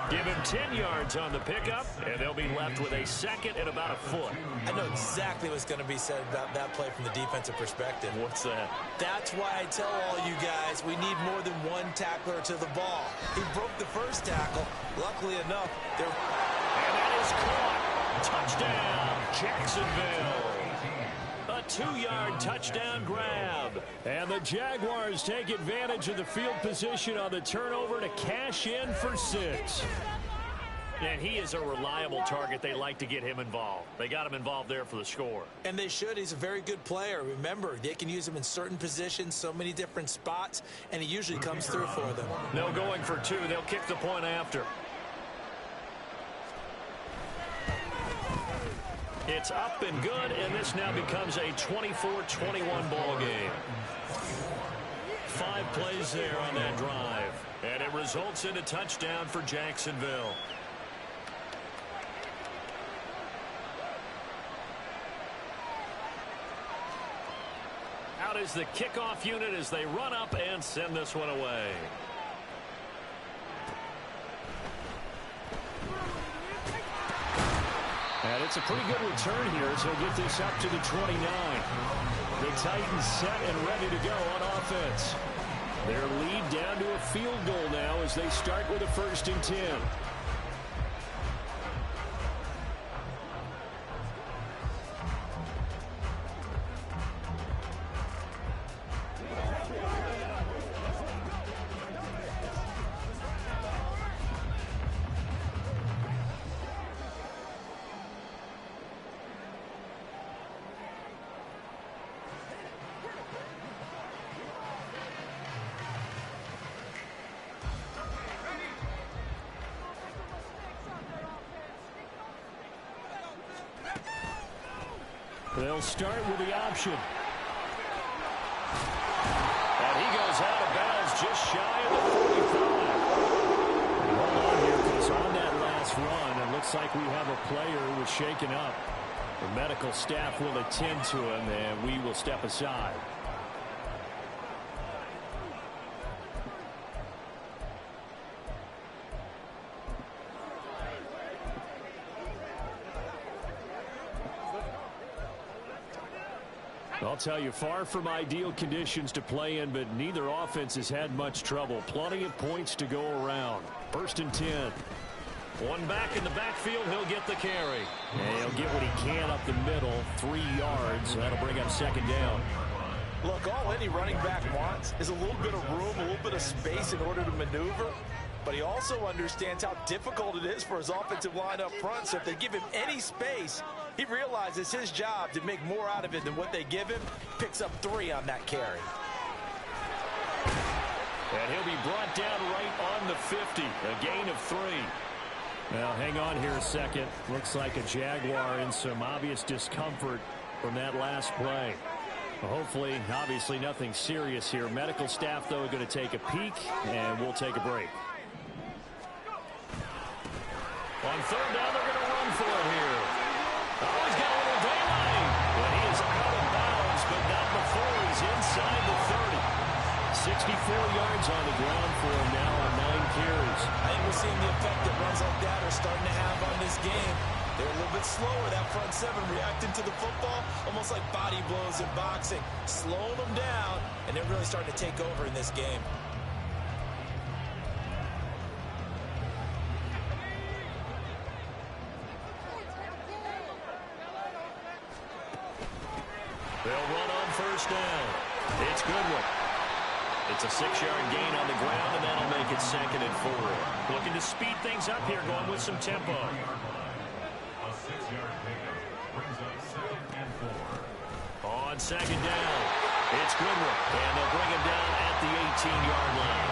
Give him 10 yards on the pickup, and they'll be left with a second and about a foot. I know exactly what's going to be said about that play from the defensive perspective. What's that? That's why I tell all you guys we need more than one tackler to the ball. He broke the first tackle. Luckily enough, they're... And that is caught. Touchdown, Jacksonville. A 2-yard touchdown grab. And the Jaguars take advantage of the field position on the turnover to cash in for 6. And he is a reliable target. They like to get him involved. They got him involved there for the score. And they should. He's a very good player. Remember, they can use him in certain positions, so many different spots, and he usually comes through for them. No going for 2. They'll kick the point after. It's up and good, and this now becomes a 24-21 ball game. 5 plays there on that drive, and it results in a touchdown for Jacksonville. Out is the kickoff unit as they run up and send this one away. And it's a pretty good return here as he'll get this up to the 29. The Titans set and ready to go on offense. Their lead down to a field goal now as they start with a 1st and 10. They'll start with the option. And he goes out of bounds just shy of the 45. Hold on here, because on that last run, it looks like we have a player who was shaken up. The medical staff will attend to him, and we will step aside. I'll tell you, far from ideal conditions to play in, but neither offense has had much trouble. Plenty of points to go around. 1st and 10. One back in the backfield, he'll get the carry. And he'll get what he can up the middle, 3 yards. That'll bring up 2nd down. Look, all any running back wants is a little bit of room, a little bit of space in order to maneuver. But he also understands how difficult it is for his offensive line up front. So if they give him any space, he realizes his job to make more out of it than what they give him. Picks up 3 on that carry. And he'll be brought down right on the 50. A gain of 3. Now, hang on here a second. Looks like a Jaguar in some obvious discomfort from that last play. Well, hopefully, obviously, nothing serious here. Medical staff, though, are going to take a peek, and we'll take a break. On 3rd down, they're going to run for it here. Oh, he's got a little daylight. And he is out of bounds, but not before he's inside the 30. 64 yards on the ground for him now on 9 carries. I think we're seeing the effect that runs like that are starting to have on this game. They're a little bit slower, that front seven, reacting to the football, almost like body blows in boxing, slowing them down, and they're really starting to take over in this game. They'll run on first down. It's Goodwin. It's a 6-yard gain on the ground, and that'll make it 2nd and 4. Looking to speed things up here, going with some tempo. A 6-yard pickup brings up 2nd and 4. On 2nd down, it's Goodwin, and they'll bring him down at the 18-yard line.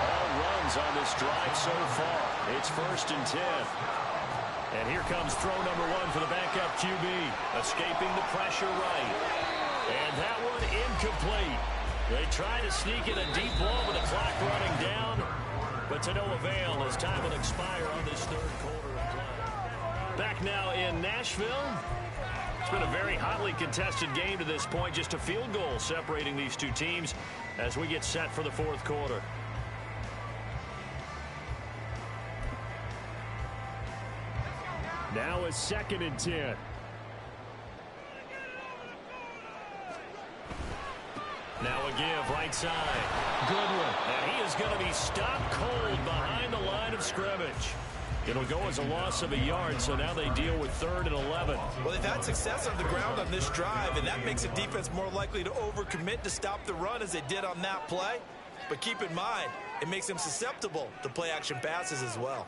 All runs on this drive so far. It's 1st and 10. And here comes throw number 1 for the backup QB. Escaping the pressure right. And that one incomplete. They try to sneak in a deep ball with the clock running down, but to no avail as time will expire on this 3rd quarter of play. Back now in Nashville. It's been a very hotly contested game to this point. Just a field goal separating these two teams as we get set for the 4th quarter. Now a 2nd and 10. Now a give right side. Goodwin. And he is going to be stopped cold behind the line of scrimmage. It'll go as a loss of a yard, so now they deal with 3rd and 11. Well, they've had success on the ground on this drive, and that makes the defense more likely to overcommit to stop the run as they did on that play. But keep in mind, it makes them susceptible to play-action passes as well.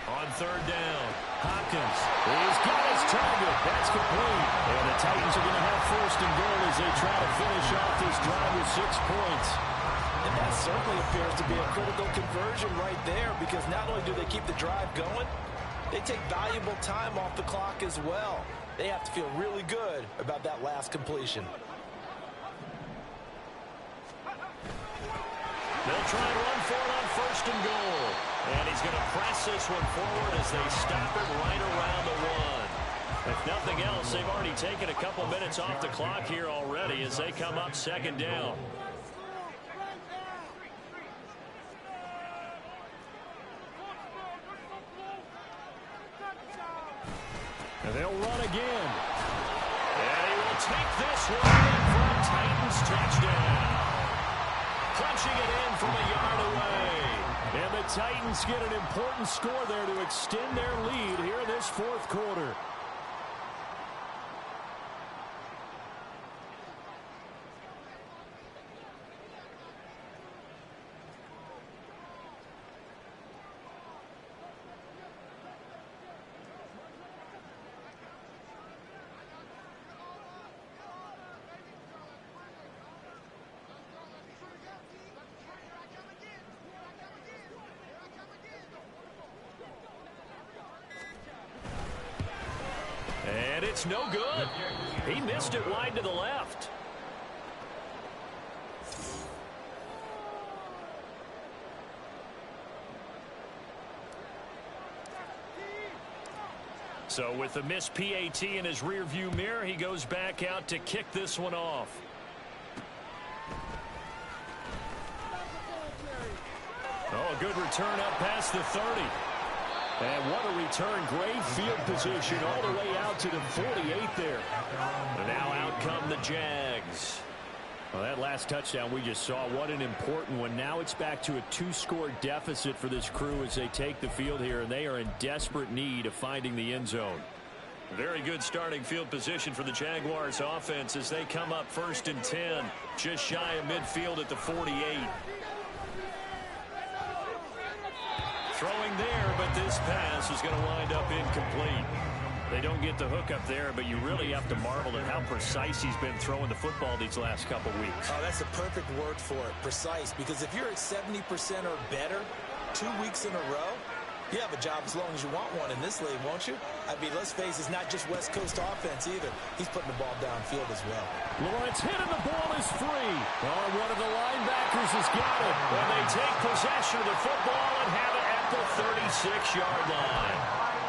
On 3rd down, Hopkins. He's got his target. That's complete. And the Titans are going to have 1st and goal as they try to finish off this drive with 6 points. And that certainly appears to be a critical conversion right there, because not only do they keep the drive going, they take valuable time off the clock as well. They have to feel really good about that last completion. They'll try and run for it on 1st and goal. And he's going to press this one forward as they stop it right around the 1. If nothing else, they've already taken a couple minutes off the clock here already as they come up 2nd down. And they'll run again. And he will take this one in for a Titans touchdown. Punching it in from a yard away. And the Titans get an important score there to extend their lead here in this 4th quarter. And it's no good. He missed it wide to the left. So with the missed PAT in his rearview mirror, he goes back out to kick this one off. Oh, a good return up past the 30. And what a return. Great field position all the way out to the 48 there. And now out come the Jags. Well, that last touchdown we just saw, what an important one. Now it's back to a 2-score deficit for this crew as they take the field here, and they are in desperate need of finding the end zone. Very good starting field position for the Jaguars offense as they come up 1st and 10, just shy of midfield at the 48. Throwing there, but this pass is going to wind up incomplete. They don't get the hook up there, but you really have to marvel at how precise he's been throwing the football these last couple weeks. Oh, that's a perfect word for it, precise, because if you're at 70% or better 2 weeks in a row, you have a job as long as you want one in this league, won't you? I mean, let's face it, it's not just West Coast offense either. He's putting the ball downfield as well. Lawrence hit and the ball is free. Oh, one of the linebackers has got it. And they take possession of the football and have it at the 36-yard line.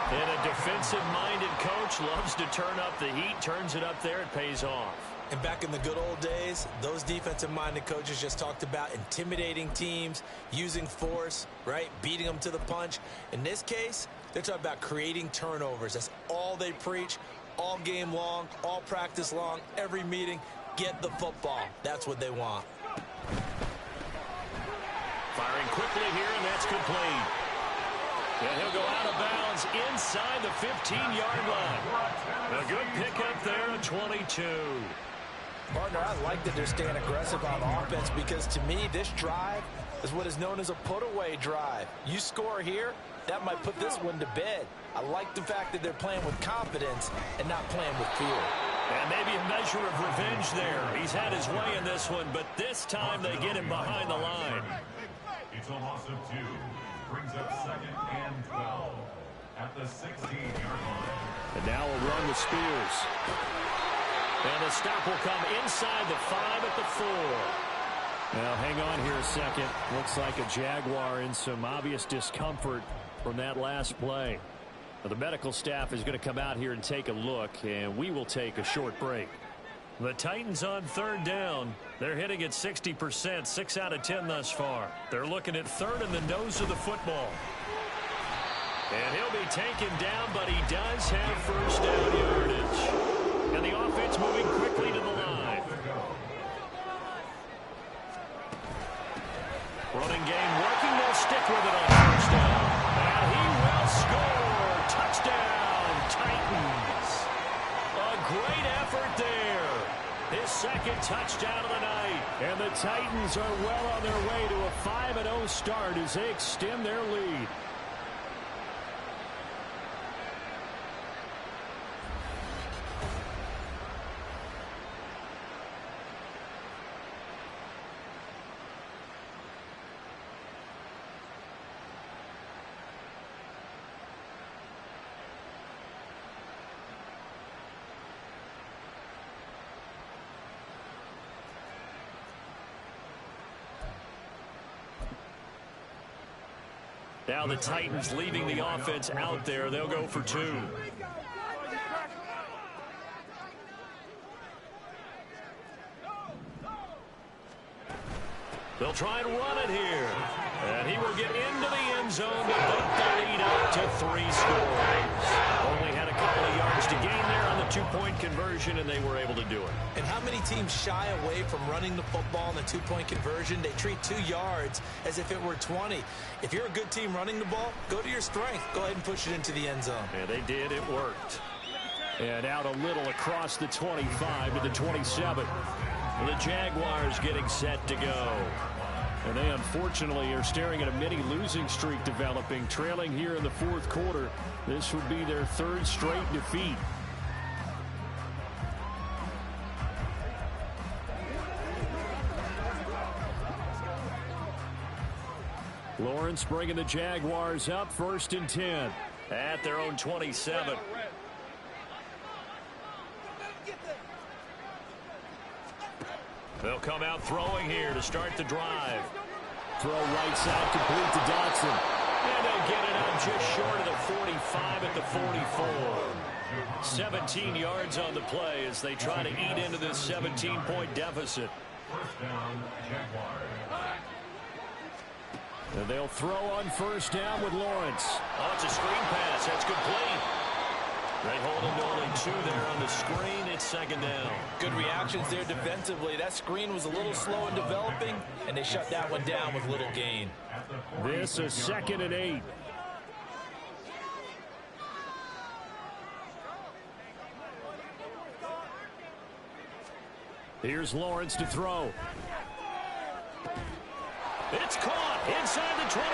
And a defensive-minded coach loves to turn up the heat, turns it up there, it pays off. And back in the good old days, those defensive-minded coaches just talked about intimidating teams, using force, right, beating them to the punch. In this case, They're talking about creating turnovers. That's all they preach all game long, all practice long, every meeting. Get the football. That's what they want. Firing quickly here, and that's complete. And he'll go out of bounds inside the 15-yard line. A good pickup there at 22. Partner, I like that they're staying aggressive on offense because, to me, this drive is what is known as a put-away drive. You score here, that might put this one to bed. I like the fact that they're playing with confidence and not playing with fear. And maybe a measure of revenge there. He's had his way in this one, but this time they get him behind the line. It's a loss of 2. Brings up 2nd and 12 at the 16-yard line. And now we'll run with Spears. And the stop will come inside the 5 at the 4. Now, hang on here a second. Looks like a Jaguar in some obvious discomfort from that last play. Now, the medical staff is going to come out here and take a look, and we will take a short break. The Titans on 3rd down. They're hitting at 60%, 6 out of 10 thus far. They're looking at 3rd in the nose of the football. And he'll be taken down, but he does have first down yardage. And the offense moving quickly to the line. Running game working. They'll stick with it on first down. And he will score. Touchdown, Titans. A great effort there. His 2nd touchdown of the night. And the Titans are well on their way to a 5-0 start as they extend their lead. Now the Titans leaving the offense out there. They'll go for 2. They'll try and run it here. And he will get into the end zone to bump the lead up to 3 scores. Only had a couple of yards to gain there on the 2-point conversion, and they were able to do it. And how many teams shy away from running the football in the 2-point conversion? They treat 2 yards as if it were 20. If you're a good team running the ball, go to your strength. Go ahead and push it into the end zone. Yeah, they did. It worked. And out a little across the 25 to the 27. The Jaguars getting set to go. And they unfortunately are staring at a mini losing streak developing, trailing here in the 4th quarter. This would be their 3rd straight defeat. Lawrence bringing the Jaguars up 1st and 10 at their own 27. They'll come out throwing here to start the drive. Throw right side complete to Dotson. And they'll get it out just short of the 45 at the 44. 17 yards on the play as they try to eat into this 17-point deficit. First down, Jaguars. And they'll throw on first down with Lawrence. Oh, it's a screen pass. That's complete. They hold him to only 2 there on the screen. It's 2nd down. Good reactions there defensively. That screen was a little slow in developing, and they shut that one down with little gain. This is 2nd and 8. Here's Lawrence to throw. It's caught inside the 25.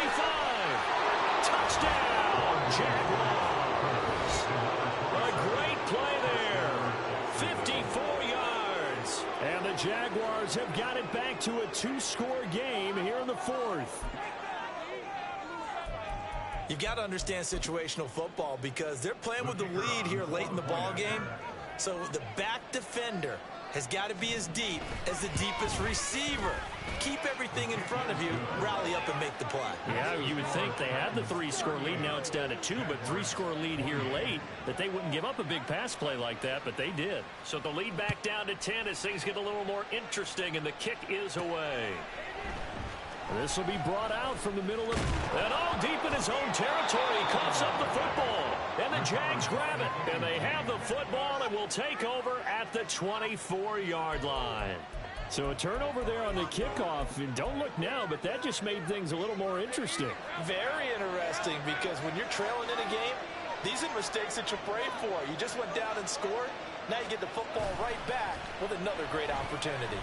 Touchdown, Jaguars. A great play there. 54 yards. And the Jaguars have got it back to a 2-score game here in the 4th. You've got to understand situational football because they're playing with the lead here late in the ball game. So the back defender has got to be as deep as the deepest receiver. Keep everything in front of you, rally up and make the play. Yeah, you would think they had the 3-score lead. Now it's down to 2, but 3-score lead here late, that they wouldn't give up a big pass play like that, but they did. So the lead back down to 10 as things get a little more interesting, and the kick is away. This will be brought out from the middle of... And deep in his own territory. He coughs up the football. And the Jags grab it. And they have the football and will take over at the 24-yard line. So a turnover there on the kickoff. And don't look now, but that just made things a little more interesting. Very interesting, because when you're trailing in a game, these are mistakes that you pray for. You just went down and scored. Now you get the football right back with another great opportunity.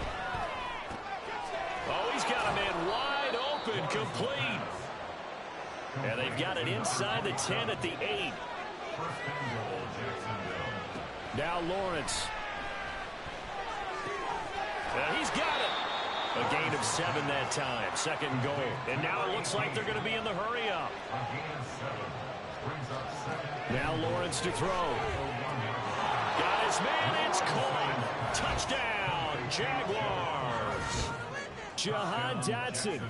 Oh, he's got a man wide open, complete. And they've got it inside the 10 at the 8. Now Lawrence. And he's got it. A gain of 7 that time. Second and goal. And now it looks like they're going to be in the hurry up. Now Lawrence to throw. Got his man. It's caught. Touchdown, Jaguars. Jahan Dotson,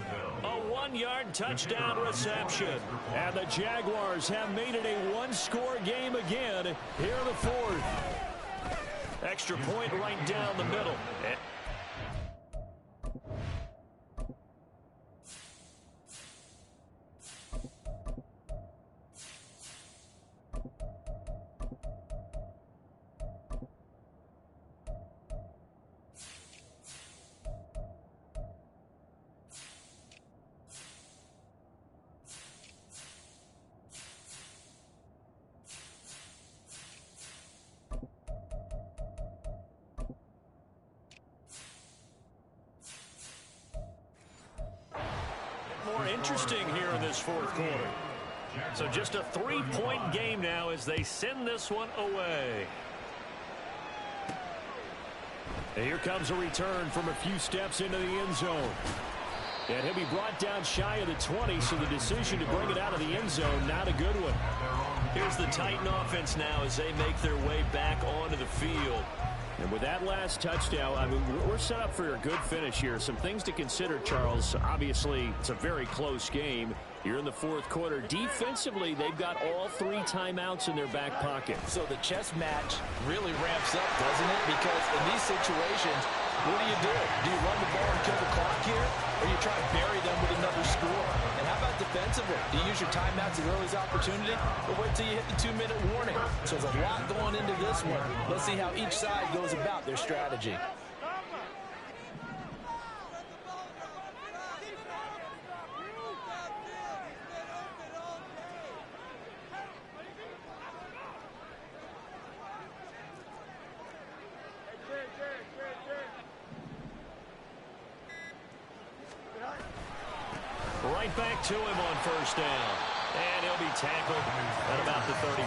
a 1-yard touchdown reception. And the Jaguars have made it a one-score game again here in the fourth. Extra point right down the middle. More interesting here in this fourth quarter. So just a 3-point game now as they send this one away. And here comes a return from a few steps into the end zone. And he'll be brought down shy of the 20, so the decision to bring it out of the end zone, not a good one. Here's the Titan offense now as they make their way back onto the field. And with that last touchdown, I mean, we're set up for a good finish here. Some things to consider, Charles. Obviously, it's a very close game. You're in the fourth quarter. Defensively, they've got all 3 timeouts in their back pocket. So the chess match really ramps up, doesn't it? Because in these situations, what do? Do you run the ball and kill the clock here? Or you try to bury them with another score? And how about defensively? Do you use your timeouts as early as opportunity? Or wait till you hit the 2-minute warning? So there's a lot going into this one. Let's see how each side goes about their strategy. Right back to him on first down. And he'll be tackled at about the 35.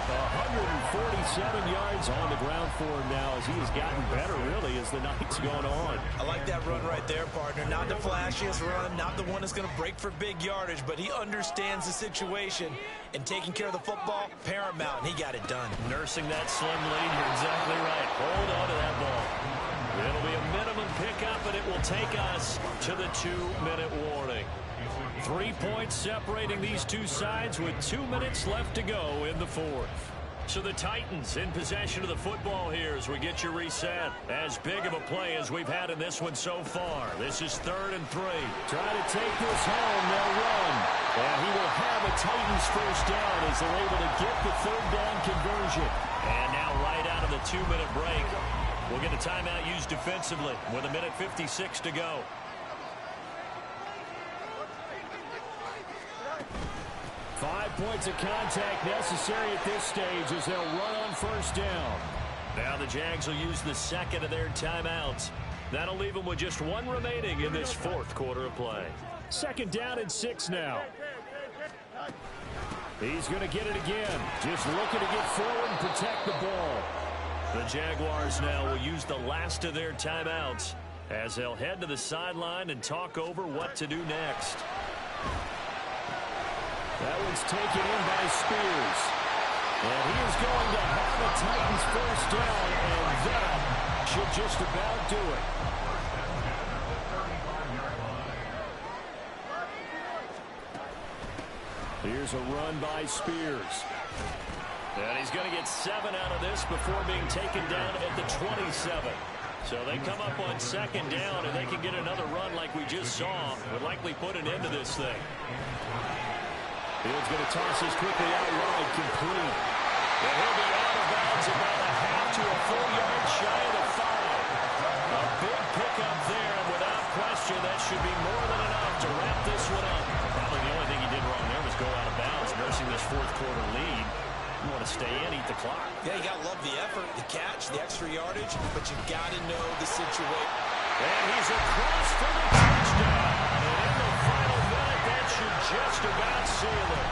147 yards on the ground for him now as he has gotten better, really, as the night's going on. I like that run right there, partner. Not the flashiest run, not the one that's going to break for big yardage, but he understands the situation, and taking care of the football, paramount, and he got it done. Nursing that slim lead, you're exactly right. Hold on to that ball. It'll be a minimum pickup, but it will take us to the 2-minute warning. 3 points separating these two sides with 2 minutes left to go in the fourth. So the Titans in possession of the football here as we get you reset. As big of a play as we've had in this one so far. This is 3rd and 3. Try to take this home. They'll run. And he will have a Titans first down as they're able to get the 3rd down conversion. And now right out of the 2-minute break, we'll get a timeout used defensively with 1:56 to go. Five points of contact necessary at this stage as they'll run on first down. Now the Jags will use the 2nd of their timeouts. That'll leave them with just 1 remaining in this fourth quarter of play. 2nd down and 6 now. He's going to get it again. Just looking to get forward and protect the ball. The Jaguars now will use the last of their timeouts as they'll head to the sideline and talk over what to do next. That one's taken in by Spears. And he is going to have a Titans first down, and that should just about do it. Here's a run by Spears. And he's going to get 7 out of this before being taken down at the 27. So they come up on second down, and they can get another run like we just saw. Would likely put an end to this thing. Fields going to toss this quickly out wide, complete. And he'll be out of bounds about a half to a full yard shy of the 5. A big pickup there, and without question, that should be more than enough to wrap this one up. Probably the only thing he did wrong there was go out of bounds, nursing this fourth quarter lead. You want to stay in, eat the clock. Yeah, you got to love the effort, the catch, the extra yardage, but you got to know the situation. And he's across for the touchdown. And in the final minute, that should just about seal it.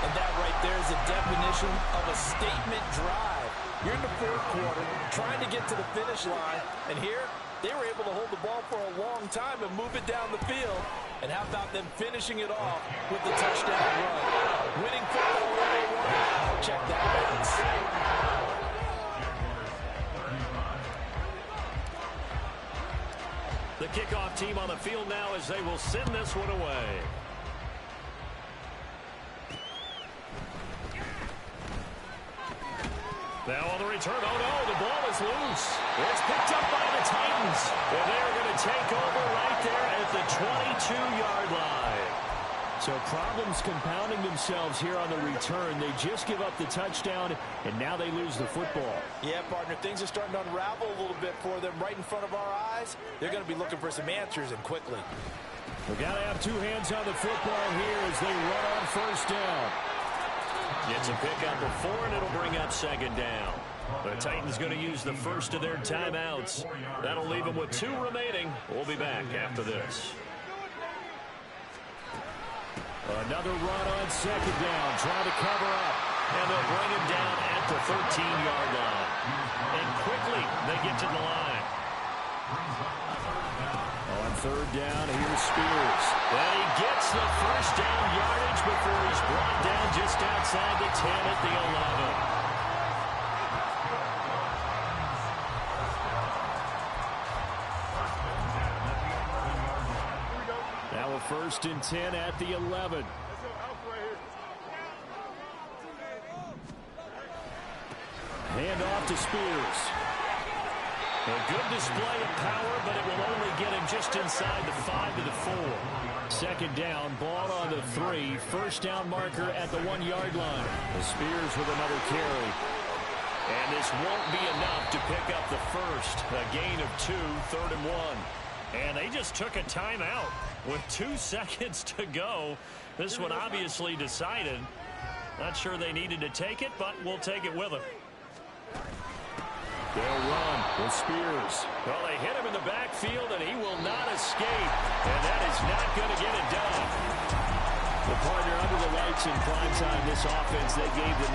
And that right there is a definition of a statement drive. You're in the fourth quarter, trying to get to the finish line, and here they were able to hold the ball for a long time and move it down the field. And how about them finishing it off with the touchdown run? Winning football 101. Check that bounce. The kickoff team on the field now as they will send this one away. Now on the return, oh no, the ball is loose. It's picked up by the Titans. And they're going to take over right there at the 22-yard line. So problems compounding themselves here on the return. They just give up the touchdown, and now they lose the football. Yeah, partner, things are starting to unravel a little bit for them right in front of our eyes. They're going to be looking for some answers, and quickly. We've got to have two hands on the football here as they run on first down. Gets a pickup of 4, and it'll bring up second down. The Titans going to use the first of their timeouts. That'll leave them with 2 remaining. We'll be back after this. Another run on second down, trying to cover up. And they'll bring him down at the 13-yard line. And quickly, they get to the line. On third down, here's Spears. And he gets the first down yardage before he's brought down just outside the 10 at the 11. Now a 1st and 10 at the 11. Hand off to Spears. A good display of power, but it will only get him just inside the 5 to the 4. Second down, ball on the 3. First down marker at the 1-yard line. Spears with another carry. And this won't be enough to pick up the first. A gain of 2, 3rd and 1. And they just took a timeout with 2 seconds to go. This one obviously decided. Not sure they needed to take it, but we'll take it with them. They'll run with Spears. Well, they hit him in the backfield, and he will not escape. And that is not going to get it done. The partner under the lights in prime time, this offense, they gave the